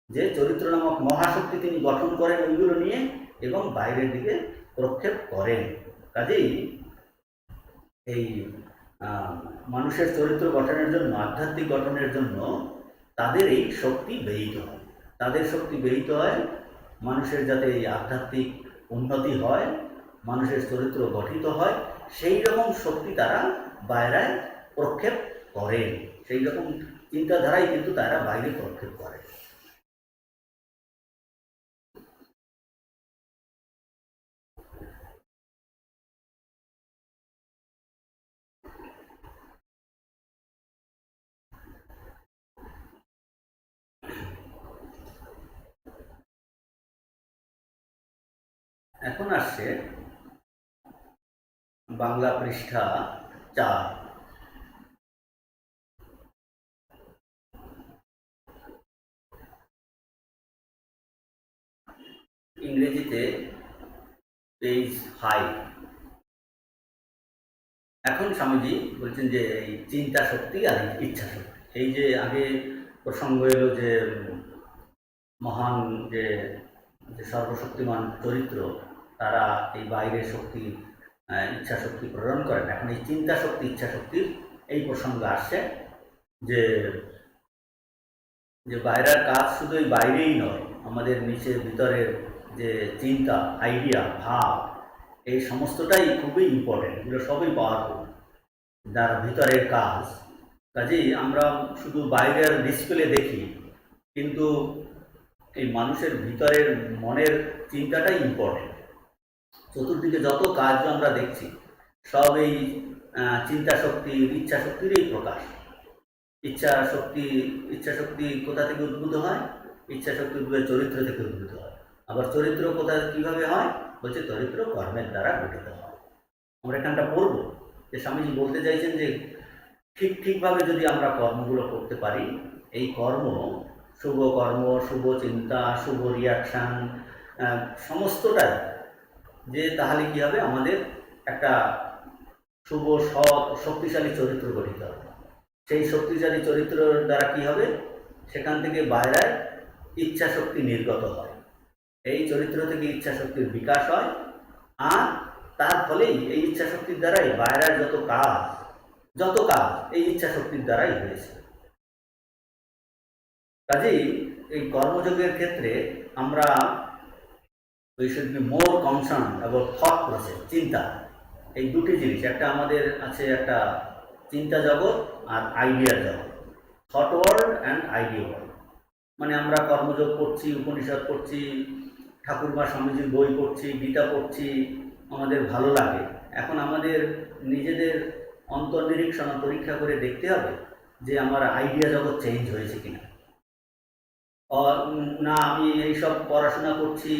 যে চরিত্র নামক মহাশক্তি তিনি গঠন করেন ওইগুলো নিয়ে এবং বাইরের দিকে প্রক্ষেপ করেন। কাজেই এই মানুষের চরিত্র গঠনের জন্য, আধ্যাত্মিক গঠনের জন্য তাদের এই শক্তি ব্যয়িত হয়, মানুষের যাতে এই আধ্যাত্মিক উন্নতি হয়, মানুষের চরিত্র গঠিত হয়, সেই রকম শক্তি তারা বাইরে প্রক্ষেপ করেন, সেই রকম চিন্তাধারাই কিন্তু তারা বাইরে প্রক্ষেপ করে। এখন আসছে বাংলা পৃষ্ঠা 4। ইংরেজিতে পেজ 5। এখন স্বামীজি বলছেন যে এই চিন্তা শক্তি আর ইচ্ছা শক্তি, এই যে আগে প্রসঙ্গ এলো যে মহান যে সর্বশক্তিমান চরিত্র তারা এই বাইরের শক্তি ইচ্ছা শক্তি প্রেরণ করেন, এখন এই চিন্তা শক্তি ইচ্ছা শক্তির এই প্রসঙ্গ আসছে যে যে বাইরের কাজ শুধু এই বাইরেই নয়, আমাদের নিচের ভিতরের যে চিন্তা, আইডিয়া, ভাব, এই সমস্তটাই খুবই ইম্পর্টেন্ট, এগুলো সবই পাওয়ারফুল, যার ভিতরের কাজ। কাজেই আমরা শুধু বাইরের ডিসপ্লে দেখি, কিন্তু এই মানুষের ভিতরের মনের চিন্তাটাই ইম্পর্টেন্ট। চতুর্দিকে যত কাজ আমরা দেখছি সব এই চিন্তা শক্তি, ইচ্ছা শক্তিরই প্রকাশ। ইচ্ছা শক্তি কোথা থেকে উদ্ভূত হয়? ইচ্ছা শক্তি চরিত্র থেকে উদ্ভূত হয়। আবার চরিত্র কিভাবে হয়? বলছে চরিত্র কর্মের দ্বারা গঠিত হয়। আমরা এখানটা পড়ব যে স্বামীজি বলতে চাইছেন যে ঠিকভাবে যদি আমরা কর্মগুলো করতে পারি, এই কর্ম, শুভ কর্ম, শুভ চিন্তা, শুভ রিয়াকশান, সমস্তটাই যে তাহলে কি হবে, আমাদের একটা শুভ সৎ শক্তিশালী চরিত্র গঠিত হবে। সেই শক্তিশালী চরিত্রের দ্বারা কি হবে, সেখান থেকে বাইরে ইচ্ছা শক্তি নির্গত হয়, এই চরিত্র থেকে ইচ্ছা শক্তির বিকাশ হয়, আর তার ফলেই এই ইচ্ছা শক্তির দ্বারাই বাইরের যত কাজ এই ইচ্ছা শক্তির দ্বারাই হয়েছে। কাজেই এই কর্মযোগের ক্ষেত্রে আমরা we should be more concerned about thought process, চিন্তা। এই দুটি জিনিস, একটা আমাদের আছে একটা চিন্তা জগৎ আর আইডিয়া জগৎ, thought world and idea world. মানে আমরা কর্মযোগ করছি, উপনিষদ পড়ছি, ঠাকুরমা স্বামীজির বই পড়ছি, গীতা পড়ছি, আমাদের ভালো লাগে। এখন আমাদের নিজেদের অন্তর্নিরীক্ষণ পরীক্ষা করে দেখতে হবে যে আমার আইডিয়া জগৎ চেঞ্জ হয়েছে কিনা, না আমি এইসব পড়াশোনা করছি,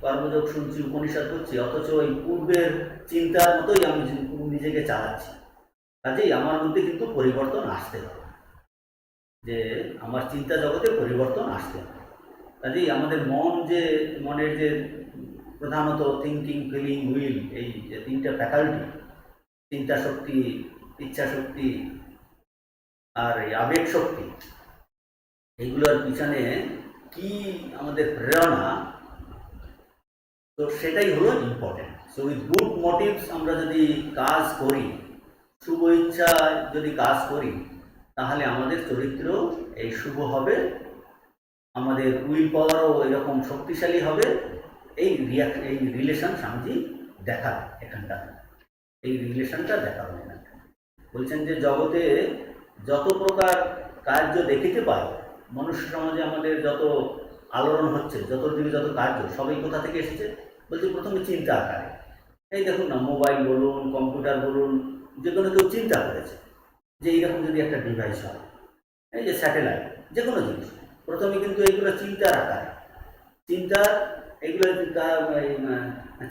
কর্মযোগ শুনছি, উপনিষদ করছি, অথচ ওই পূর্বের চিন্তার মতোই আমি নিজেকে চালাচ্ছি। কাজেই আমার মধ্যে কিন্তু পরিবর্তন আসতে হবে। যে আমার চিন্তা জগতে পরিবর্তন আসতে হবে। কাজেই আমাদের মনের যে প্রধানত থিঙ্কিং, ফিলিং, উইল, এই যে তিনটা ফ্যাকাল্টি, চিন্তা শক্তি, ইচ্ছা শক্তি আর এই আবেগ শক্তি, এইগুলোর পিছনে কি আমাদের প্রেরণা, তো সেটাই হলো important. So with good motives আমরা যদি কাজ করি, শুভ ইচ্ছা যদি কাজ করি, তাহলে আমাদের চরিত্র এই শুভ হবে, আমাদের উইল পাওয়ারও এরকম শক্তিশালী হবে। এই রিলেশন স্বামীজি দেখান এখানটা, এই রিলেশনটা দেখাবেন না। বলছেন যে জগতে যত প্রকার কার্য দেখিতে পাই, মনুষ্য সমাজে আমাদের যত আলোড়ন হচ্ছে, চতুর্দিকে যত কার্য, সবই কোথা থেকে এসেছে? বলছে প্রথমে চিন্তা আকারে। এই দেখুন না, মোবাইল বলুন, কম্পিউটার বলুন, যে কোনো কেউ চিন্তা করেছে যে এইরকম যদি একটা ডিভাইস হয়, এই যে স্যাটেলাইট, যে কোনো জিনিস, প্রথমে কিন্তু এইগুলো চিন্তার আকারে, চিন্তার এগুলো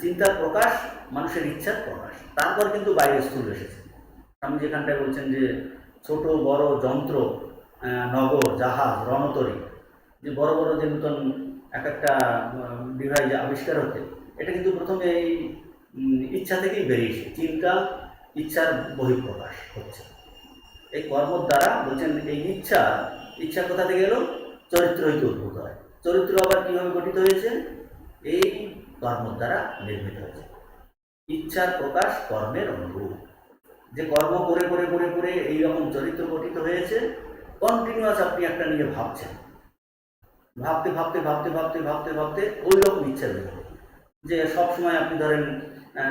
চিন্তার প্রকাশ, মানুষের ইচ্ছার প্রকাশ, তারপর কিন্তু বাইরে স্থূল এসেছে। আমি যেখানটায় বলছেন যে ছোট বড় যন্ত্র, নগর, জাহাজ, রণতরী, যে বড় বড় যে নূতন এক একটা ডিভাইস আবিষ্কার হচ্ছে, এটা কিন্তু প্রথমে এই ইচ্ছা থেকেই বেরিয়েছে। চিন্তা, ইচ্ছার বহিঃপ্রকাশ হচ্ছে এই কর্মর দ্বারা। বলছেন এই ইচ্ছা কোথা থেকে এলো? চরিত্র হইতে উদ্ভূত হয়। চরিত্র আবার কীভাবে গঠিত হয়েছে? এই কর্মর দ্বারা নির্মিত হয়েছে। ইচ্ছার প্রকাশ কর্মের অনুরূপ। যে কর্ম করে করে করে করে এইরকম চরিত্র গঠিত হয়েছে, কন্টিনিউয়াস আপনি একটা নিয়ে ভাবছেন, ভাবতে ভাবতে ভাবতে ভাবতে ভাবতে ভাবতে ওই রকম ইচ্ছা বের হবে। যে সবসময় আপনি ধরেন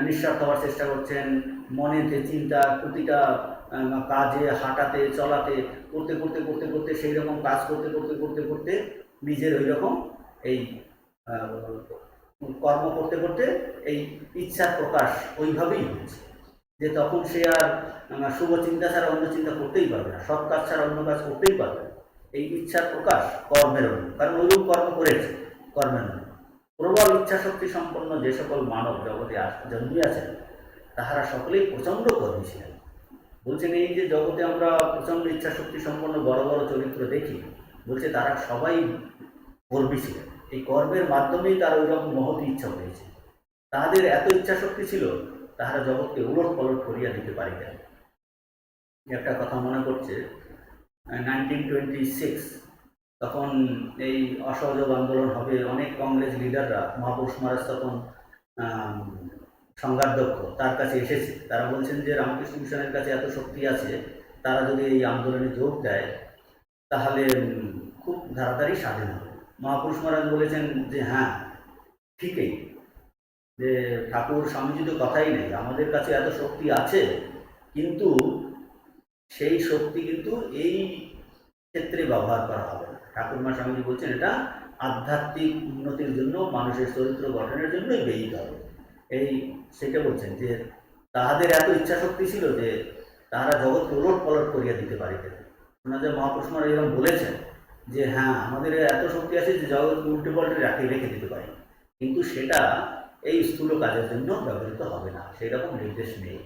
নিঃস্বার্থ হওয়ার চেষ্টা করছেন, মনেতে চিন্তা, প্রতিটা কাজে, হাঁটাতে, চলাতে, করতে করতে করতে করতে সেই রকম কাজ করতে করতে করতে করতে নিজের ওই রকম এই কর্ম করতে করতে এই ইচ্ছার প্রকাশ ওইভাবেই হচ্ছে। যে তখন সে আর শুভ চিন্তা ছাড়া অন্য চিন্তা করতেই পারবে না, সৎ কাজ ছাড়া অন্য কাজ করতেই পারবে না। এই ইচ্ছার প্রকাশ কর্মের অনুরূপ, কারণ ওইরূপ কর্ম করেছে, কর্মের অনুরূপ। প্রবল ইচ্ছা শক্তি সম্পন্ন যে সকল মানব জগতে জন্মিয়াছেন, তাহারা সকলেই প্রচণ্ড কর্মী ছিলেন। বলছেন এই যে জগতে আমরা প্রচণ্ড ইচ্ছা শক্তি সম্পন্ন বড় বড় চরিত্র দেখি, বলছে তারা সবাই কর্মী ছিলেন। এই কর্মের মাধ্যমেই তারা ওই রকম মহৎ ইচ্ছা হয়েছে। তাহাদের এত ইচ্ছা শক্তি ছিল, তাহারা জগৎকে উলট পালট করিয়া দিতে পারিতেন। একটা কথা মনে করছে, 1926 তখন এই অসহযোগ আন্দোলন হবে, অনেক কংগ্রেস লিডাররা, মহাপুরুষ মহারাজ তখন সংঘাতদক্ষ, তার কাছে এসেছে। তারা বলছেন যে রামকৃষ্ণ মিশনের কাছে এত শক্তি আছে, তারা যদি এই আন্দোলনে যোগ দেয় তাহলে খুব তাড়াতাড়ি স্বাধীন হবে। মহাপুরুষ মহারাজ বলেছেন যে হ্যাঁ ঠিকই, যে ঠাকুর স্বামীজি তো কথাই নেই, আমাদের কাছে এত শক্তি আছে, কিন্তু সেই শক্তি কিন্তু এই ক্ষেত্রে ব্যবহার করা হবে না। ঠাকুরমা স্বামীজি বলছেন এটা আধ্যাত্মিক উন্নতির জন্য, মানুষের চরিত্র গঠনের জন্যই ব্যয়িত হবে। সেটা বলছেন যে তাহাদের এত ইচ্ছা শক্তি ছিল যে তাহারা জগৎকে উলট পালট করিয়া দিতে পারিতেন। শোনা যায় মহাপুরুষ মহারাজ এরকম বলেছেন যে হ্যাঁ আমাদের এত শক্তি আছে যে জগৎকে উল্টে পাল্টে রেখে দিতে পারি, কিন্তু সেটা এই স্থূল কাজের জন্য ব্যবহৃত হবে না, সেই রকম নির্দেশ নেই,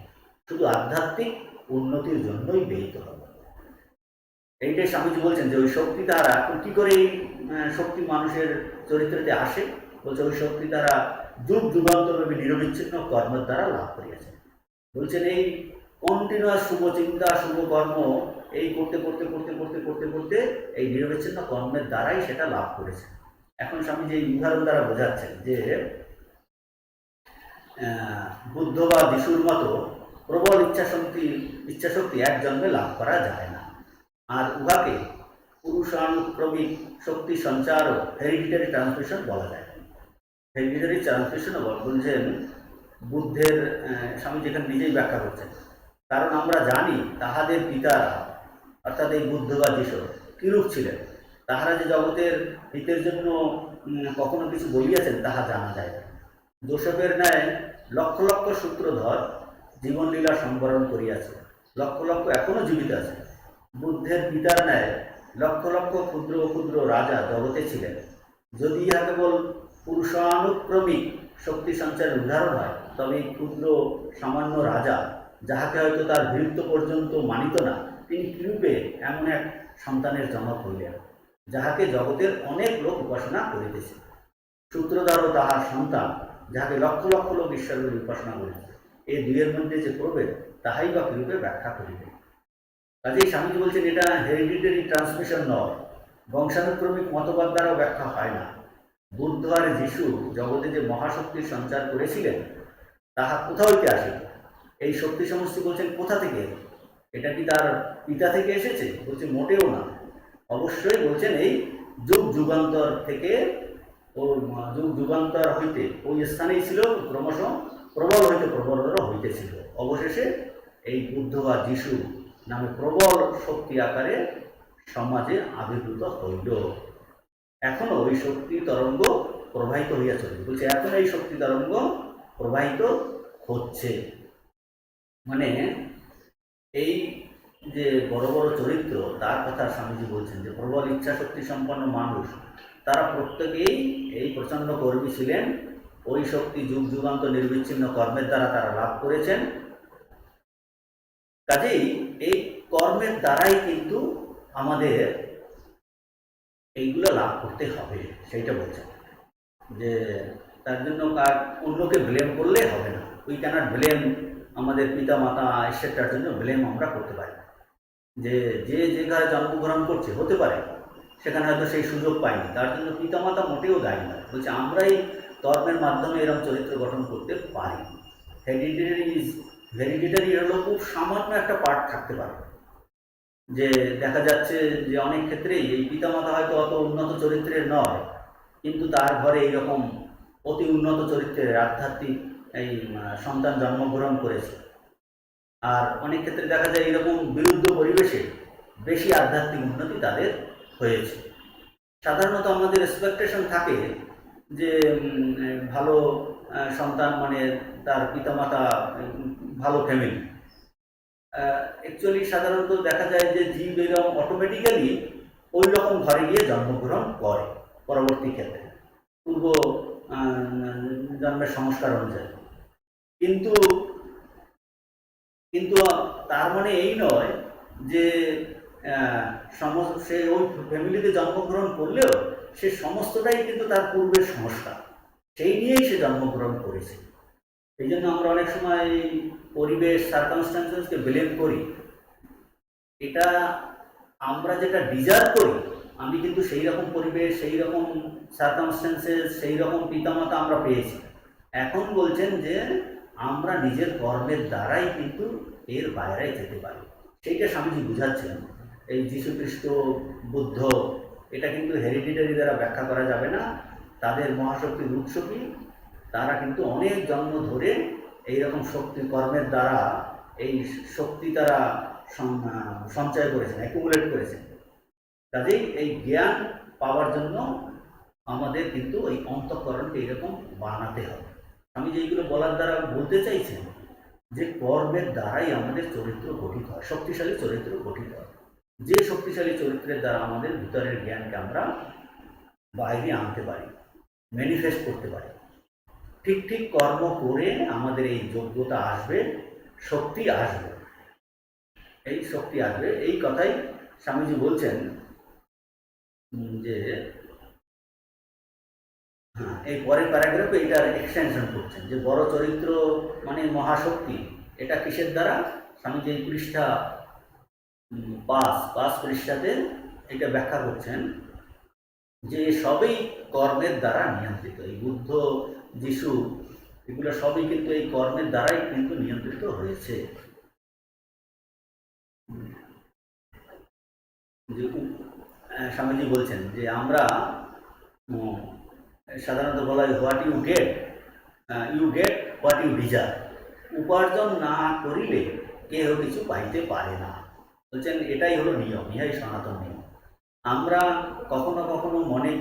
শুধু আধ্যাত্মিক উন্নতির জন্যই ব্যয়িত হবে। এইটাই স্বামীজি বলছেন যে ওই শক্তি তারা কী করে এই শক্তি মানুষের চরিত্রতে আসে? বলছে ওই শক্তি তারা যুগ যুগান্তরভাবে নিরবিচ্ছিন্ন কর্মের দ্বারা লাভ করিয়াছে। বলছেন এই কন্টিনিউয়াস শুভ চিন্তা, শুভ কর্ম এই করতে করতে করতে করতে করতে করতে এই নিরবিচ্ছিন্ন কর্মের দ্বারাই সেটা লাভ করেছে। এখন স্বামীজি এই উদাহরণ দ্বারা বোঝাচ্ছেন যে বুদ্ধ বা যিশুর মতো প্রবল ইচ্ছাশক্তি এক জন্মে লাভ করা যায় না, আর উহাকে পুরুষানুক্রমিক শক্তি সঞ্চার ও হেরিডিটারি ট্রান্সমিশন বলা যায়। হেরিডিটারি ট্রান্সমিশনও বলছেন বুদ্ধের, স্বামী যেখানে নিজেই ব্যাখ্যা করছেন, কারণ আমরা জানি তাহাদের পিতারা অর্থাৎ এই বুদ্ধ বা যিশু কিরূপ ছিলেন, তাহারা যে জগতের হিতের জন্য কখনো কিছু বলিয়াছেন তাহা জানা যায় না। যোসেফের ন্যায় লক্ষ লক্ষ সূত্রধর জীবনলীলা সংবরণ করিয়াছে, লক্ষ লক্ষ এখনও জীবিত আছে। বুদ্ধের পিতার ন্যায় লক্ষ লক্ষ ক্ষুদ্র ক্ষুদ্র রাজা জগতে ছিলেন। যদি ইহা কেবল পুরুষানুক্রমিক শক্তি সঞ্চারের উদাহরণ হয়, তবে এই ক্ষুদ্র সামান্য রাজা, যাহাকে হয়তো তার বীরত্ব পর্যন্ত মানিত না, তিনি কিরূপে এমন এক সন্তানের জনক হইলেন, যাহাকে জগতের অনেক লোক উপাসনা করিতেছে। সূত্রধারও তাহার সন্তান, যাহাকে লক্ষ লক্ষ লোক ঈশ্বরের উপাসনা করিতেছে। এই দুইয়ের মধ্যে যে প্রভেদ, তাহাই বা কিরূপে ব্যাখ্যা করিবে। কাজেই স্বামীজি বলছেন এটা হেরিডিটারি ট্রান্সমিশন নয়, বংশানুক্রমিক মতবাদ দ্বারাও ব্যাখ্যা হয় না। বুদ্ধ আর যিশু জগতে যে মহাশক্তির সঞ্চার করেছিলেন, তাহা কোথা হইতে আসে? এই শক্তি সমষ্টি বলছেন কোথা থেকে? এটা কি তার পিতা থেকে এসেছে? বলছে মোটেও না। অবশ্যই বলছেন এই যুগ যুগান্তর থেকে, ও যুগ যুগান্তর হইতে ওই স্থানেই ছিল, ক্রমশ প্রবল হইতে প্রবলতর হইতেছিল। অবশেষে এই বুদ্ধ বা যিশু নামে প্রবল শক্তি আকারে সমাজে আবির্ভূত হইল। এখনো ওই শক্তি তরঙ্গ প্রবাহিত হইয়া চলে। বলছে এখন এই শক্তি তরঙ্গ প্রবাহিত হচ্ছে। মানে এই যে বড় বড় চরিত্র, তার কথা স্বামীজি বলছেন যে প্রবল ইচ্ছা শক্তি সম্পন্ন মানুষ, তারা প্রত্যেকেই এই প্রচণ্ড কর্মী ছিলেন। ওই শক্তি যুগ যুগান্ত নির্বিচ্ছিন্ন কর্মের দ্বারা তারা লাভ করেছেন। কাজেই এই কর্মের দ্বারাই কিন্তু আমাদের এইগুলো লাভ করতে হবে, সেইটা বলছেন। যে তার জন্য অন্যকে ব্লেম করলে হবে না। উই ক্যানট ব্লেম আমাদের পিতা মাতা এসেটার জন্য ব্লেম আমরা করতে পারি না। যে যে জায়গায় জন্মগ্রহণ করছে, হতে পারে সেখানে হয়তো সেই সুযোগ পায়নি, তার জন্য পিতা মাতা মোটেও দায়ী নয়। বলছে আমরাই কর্মের মাধ্যমে এরকম চরিত্র গঠন করতে পারি। হেরিডিটারি হলো খুব সামান্য একটা পার্ট থাকতে পারে। যে দেখা যাচ্ছে যে অনেক ক্ষেত্রেই এই পিতামাতা হয়তো অত উন্নত চরিত্রের নয়, কিন্তু তার ঘরে এইরকম অতি উন্নত চরিত্রের আধ্যাত্মিক এই সন্তান জন্মগ্রহণ করেছে। আর অনেক ক্ষেত্রে দেখা যায় এরকম বিরুদ্ধ পরিবেশে বেশি আধ্যাত্মিক উন্নতি তাদের হয়েছে। সাধারণত আমাদের এক্সপেকটেশন থাকে যে ভালো সন্তান মানে তার পিতামাতা ভালো ফ্যামিলি। অ্যাকচুয়ালি সাধারণত দেখা যায় যে জীব এরকম অটোমেটিক্যালি ওই রকম ঘরে গিয়ে জন্মগ্রহণ করে পরবর্তী ক্ষেত্রে, পূর্ব জন্মের সংস্কার অনুযায়ী। কিন্তু কিন্তু তার মানে এই নয় যে সে ওই ফ্যামিলিতে জন্মগ্রহণ করলেও সে সমস্তটাই কিন্তু তার পূর্বের সংস্কার, সেই নিয়েই সে জন্মগ্রহণ করেছে। এই জন্য আমরা অনেক সময় এই পরিবেশ সার্কামস্ট্যান্সেসকে ব্লেম করি। এটা আমরা যেটা ডিজার্ভ করি, আমি কিন্তু সেই রকম পরিবেশ, সেই রকম সার্কামস্ট্যান্সেস, সেই রকম পিতামাতা আমরা পেয়েছি। এখন বলছেন যে আমরা নিজের কর্মের দ্বারাই কিন্তু এর বাইরে যেতে পারি। সেইটা স্বামীজি বুঝাচ্ছেন। এই যীশুখ্রিস্ট, বুদ্ধ, এটা কিন্তু হেরিডিটারি দ্বারা ব্যাখ্যা করা যাবে না। তাদের মহাশক্তির উৎস কি? তারা কিন্তু অনেক জন্ম ধরে এইরকম শক্তি কর্মের দ্বারা এই শক্তি তারা সঞ্চয় করেছেন, অ্যাকুমুলেট করেছেন। কাজেই এই জ্ঞান পাওয়ার জন্য আমাদের কিন্তু ওই অন্তঃকরণকে এইরকম বানাতে হবে। আমি যেইগুলো বলার দ্বারা বলতে চাইছেন যে কর্মের দ্বারাই আমাদের চরিত্র গঠিত হয়, শক্তিশালী চরিত্র গঠিত হয়। যে শক্তিশালী চরিত্রের দ্বারা আমাদের ভিতরের জ্ঞানকে আমরা বাইরে আনতে পারি, ম্যানিফেস্ট করতে পারি। ঠিক ঠিক কর্ম করে আমাদের এই যোগ্যতা আসবে, শক্তি আসবে, এই শক্তি আসবে। এই কথাই স্বামীজি বলছেন যে হ্যাঁ, এই পরের প্যারাগ্রাফে এটার এক্সটেনশন করছেন যে বড় চরিত্র মানে মহাশক্তি। এটা কিসের দ্বারা? স্বামীজি এই পৃষ্ঠা 5 পৃষ্ঠাতে এটা ব্যাখ্যা করছেন যে সবই কর্মের দ্বারা নিয়ন্ত্রিত। এই বুদ্ধ, যিশু, এগুলো সবই কিন্তু এই কর্মের দ্বারাই কিন্তু নিয়ন্ত্রিত হয়েছে। যে স্বামীজি বলছেন যে আমরা সাধারণত বলা হয় what you get what you deserve. উপার্জন না করিলে কেহ কিছু পাইতে পারে না। বলছেন এটাই হলো নিয়ম, ইহাই সনাতন নিয়ম। আমরা কখনো কখনো মনে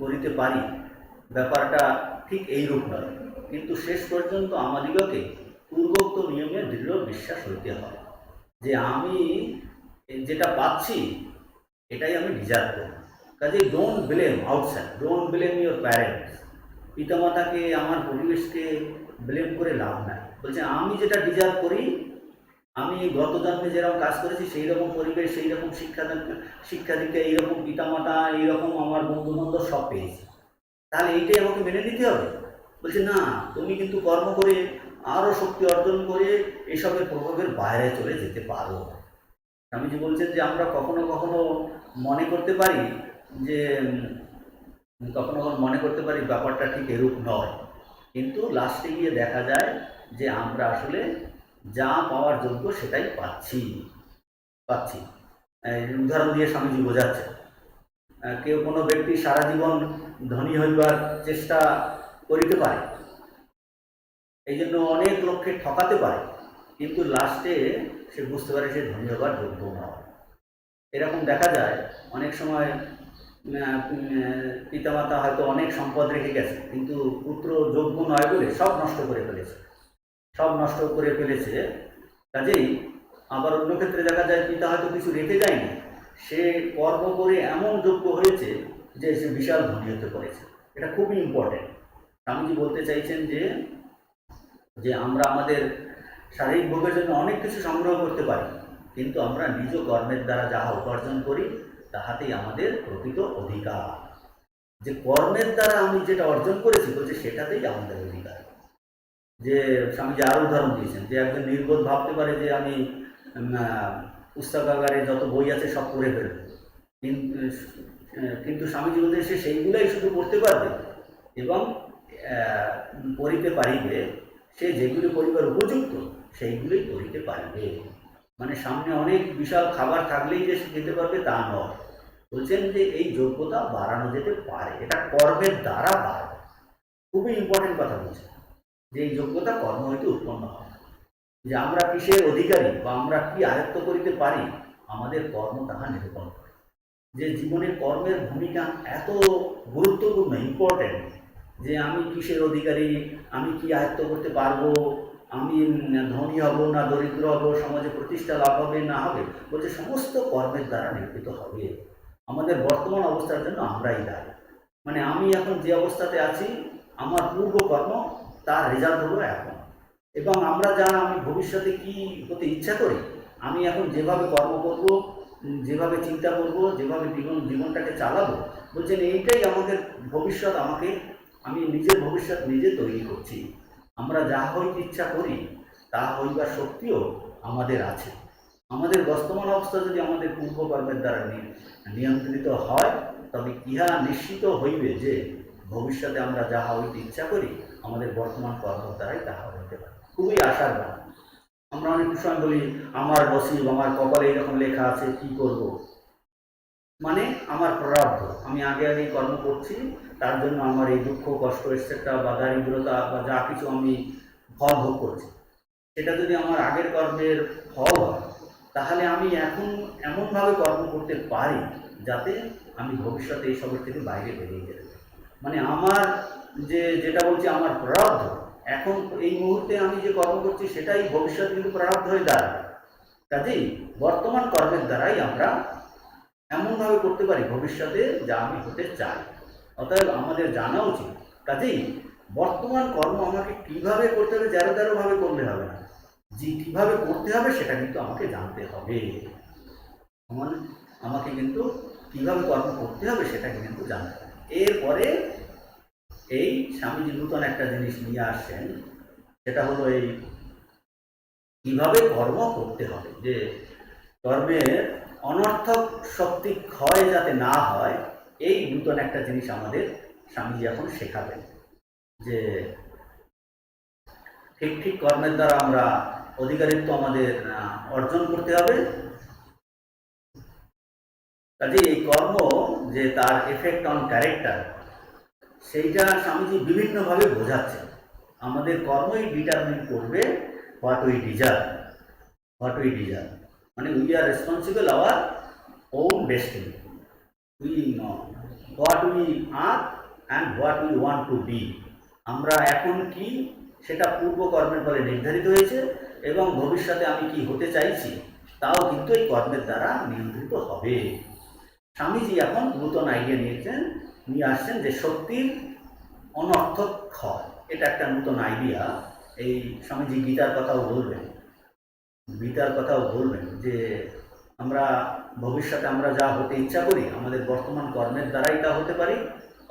করিতে পারি ব্যাপারটা ঠিক এইরূপ নয়, কিন্তু শেষ পর্যন্ত আমাদিগকে পূর্বোক্ত নিয়মে দৃঢ় বিশ্বাস হইতে হয় যে আমি যেটা পাচ্ছি এটাই আমি ডিজার্ভ করি। কাজে don't blame outside, don't blame your parents. পিতামাতাকে, আমার পরিবেশকে ব্লেম করে লাভ নাই। বলছে আমি যেটা ডিজার্ভ করি আমি গত জন্মে যেরকম কাজ করেছি সেই রকম পরিবেশ, সেই রকম শিক্ষা দীক্ষা, এইরকম পিতামাতা, এইরকম আমার বন্ধু বান্ধব সব পেয়েছি, তাহলে এইটাই আমাকে মেনে নিতে হবে? বলছে না, তুমি কিন্তু কর্ম করে আরও শক্তি অর্জন করে এসবের প্রভাবের বাইরে চলে যেতে পারো। স্বামীজি বলছেন যে আমরা কখনো কখনো মনে করতে পারি যে কখনো কখনো মনে করতে পারি ব্যাপারটা ঠিক এরূপ নয়, কিন্তু লাস্টে গিয়ে দেখা যায় যে আমরা আসলে যা পাওয়ার যোগ্য সেটাই পাচ্ছি। উদাহরণ দিয়ে স্বামীজি বোঝাচ্ছে, কেউ কোনো ব্যক্তি সারা জীবন ধনী হইবার চেষ্টা করিতে পারে, এই জন্য অনেক লোককে ঠকাতে পারে, কিন্তু লাস্টে সে বুঝতে পারে সে ধনী হবার যোগ্য নয়। এরকম দেখা যায় অনেক সময় পিতামাতা হয়তো অনেক সম্পদ রেখে গেছে, কিন্তু পুত্র যোগ্য নয় বলে সব নষ্ট করে ফেলেছে। কাজেই আবার অন্য ক্ষেত্রে দেখা যায় পিতা হয়তো কিছু রেখে যায়নি, সে কর্ম করে এমন যোগ্য হয়েছে যে সে বিশাল ধনী হতে পেরেছে। এটা খুবই ইম্পর্টেন্ট। স্বামীজি বলতে চাইছেন যে যে আমরা আমাদের শারীরিক ভোগের জন্য অনেক কিছু সংগ্রহ করতে পারি, কিন্তু আমরা নিজ কর্মের দ্বারা যাহা উপার্জন করি তাহাতেই আমাদের প্রকৃত অধিকার। যে কর্মের দ্বারা আমি যেটা অর্জন করেছি বলছে সেটাতেই আমাদের অধিকার। যে স্বামীজি আরও উদাহরণ দিয়েছেন যে একজন নির্বোধ ভাবতে পারে যে আমি পুস্তকাগারে যত বই আছে সব পড়ে ফেলব, কিন্তু স্বামীজি বলতে সে সেইগুলোই শুধু পড়তে পারবে এবং পড়িতে পারিবে, সে যেগুলি পড়িবার উপযুক্ত সেইগুলোই পড়িতে পারিবে। মানে সামনে অনেক বিশাল খাবার থাকলেই যে সে খেতে পারবে তা নয়। বলছেন যে এই যোগ্যতা বাড়ানো যেতে পারে, এটা কর্মের দ্বারা বাড়বে। খুবই ইম্পর্টেন্ট কথা বলছেন যে এই যোগ্যতা কর্ম হইতে উৎপন্ন হয়। যে আমরা কিসের অধিকারী বা আমরা কি আয়ত্ত করিতে পারি আমাদের কর্ম তাহা নিরূপণ করে। যে জীবনে কর্মের ভূমিকা এত গুরুত্বপূর্ণ, ইম্পর্টেন্ট, যে আমি কিসের অধিকারী, আমি কি আয়ত্ত করতে পারবো, আমি ধনী হব না দরিদ্র হব, সমাজে প্রতিষ্ঠা লাভ হবে না হবে, বলছে সমস্ত কর্মের দ্বারা নির্মিত হবে। আমাদের বর্তমান অবস্থার জন্য আমরাই দায়ী। মানে আমি এখন যে অবস্থাতে আছি আমার পূর্বকর্ম তার রেজাল্ট হলো এখন, এবং আমরা যা আমি ভবিষ্যতে কি হতে ইচ্ছা করি, আমি এখন যেভাবে কর্ম করব, যেভাবে চিন্তা করব, যেভাবে জীবনটাকে চালাবো, বলছেন এইটাই আমাদের ভবিষ্যৎ। আমি নিজের ভবিষ্যৎ নিজে তৈরি করছি। আমরা যা হইতে ইচ্ছা করি তা হইবার শক্তিও আমাদের আছে। আমাদের বর্তমান অবস্থা যদি আমাদের পূর্বকর্মের দ্বারা নিয়ন্ত্রিত হয়, তবে ইহা নিশ্চিত হইবে যে ভবিষ্যতে আমরা যাহা হইতে ইচ্ছা করি আমাদের বর্তমান কর্ম দ্বারাই তাহা হইতে পারে। খুবই আশার ব্যাপার। আমরা অনেক সময় বলি আমার নসিব, আমার কপালে এইরকম লেখা আছে, কি করব, মানে আমার প্রারব্ধ, আমি আগে কর্ম করছি, তার জন্য আমার এই দুঃখ কষ্ট এসেটা বা দারিদ্রতা বা যা কিছু আমি ফল ভোগ করছি, সেটা যদি আমার আগের কর্মের ফল হয় তাহলে আমি এখন এমনভাবে কর্ম করতে পারি যাতে আমি ভবিষ্যতে এইসবের থেকে বাইরে বেরিয়ে যেতে পারি। মানে আমার যেটা বলছি আমার প্রারব্ধ, এখন এই মুহূর্তে আমি যে কর্ম করছি সেটাই ভবিষ্যৎ কিন্তু প্রারব্ধ হয়ে দাঁড়াবে। কাজেই বর্তমান কর্মের দ্বারাই আমরা এমনভাবে করতে পারি ভবিষ্যতে যা আমি হতে চাই। অতএব আমাদের জানা উচিত, কাজেই বর্তমান কর্ম আমাকে কীভাবে করতে হবে, তেরোভাবে করলে হবে না, যে কীভাবে করতে হবে সেটা কিন্তু আমাকে জানতে হবে। আমাকে কিন্তু কীভাবে কর্ম করতে হবে সেটাকে কিন্তু জানতে হবে। এরপরে এই স্বামীজি নূতন একটা জিনিস নিয়ে আসছেন, সেটা হলো এই কীভাবে কর্ম করতে হবে, যে কর্মের অনর্থক শক্তি ক্ষয় যাতে না হয়, এই নূতন একটা জিনিস আমাদের স্বামীজি এখন শেখাবেন, যে ঠিক ঠিক কর্মের দ্বারা আমরা অধিকারিত্ব আমাদের অর্জন করতে হবে। কাজে এই কর্ম যে তার এফেক্ট অন ক্যারেক্টার, সেইটা স্বামীজি বিভিন্নভাবে বোঝাচ্ছেন। আমাদের কর্মই ডিটারমিন করবে হোয়াট উই ডিজার্ভ। মানে we are responsible our own destiny. We know what we are and what we want to be. আমরা এখন কি সেটা পূর্বকর্মের ফলে নির্ধারিত হয়েছে, এবং ভবিষ্যতে আমি কি হতে চাইছি তাও কিন্তু এই কর্মের দ্বারা নিয়ন্ত্রিত হবে। স্বামীজি এখন নূতন আইডিয়া নিয়ে আসছেন যে শক্তির অনর্থক ক্ষয়, এটা একটা নূতন আইডিয়া। এই স্বামীজি গীতার কথাও বলবেন, বিতার কথাও বলবেন যে আমরা ভবিষ্যতে আমরা যা হতে ইচ্ছা করি আমাদের বর্তমান কর্মের দ্বারাই তা হতে পারি,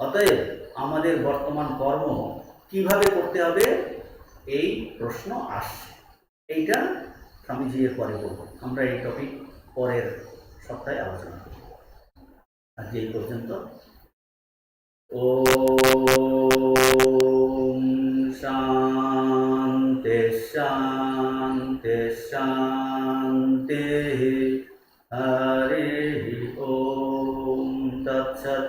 অতএব আমাদের বর্তমান কর্ম কিভাবে করতে হবে এই প্রশ্ন আসছে। এইটা স্বামীজি এর পরে বলব, আমরা এই টপিক পরের সপ্তাহে আলোচনা করব। আজকে এই পর্যন্ত। ওম শান্তি শান্তি শান্তি। হরি ওম তৎসৎ।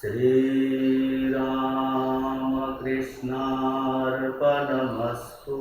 শ্রীরামকৃষ্ণার্পণমস্তু।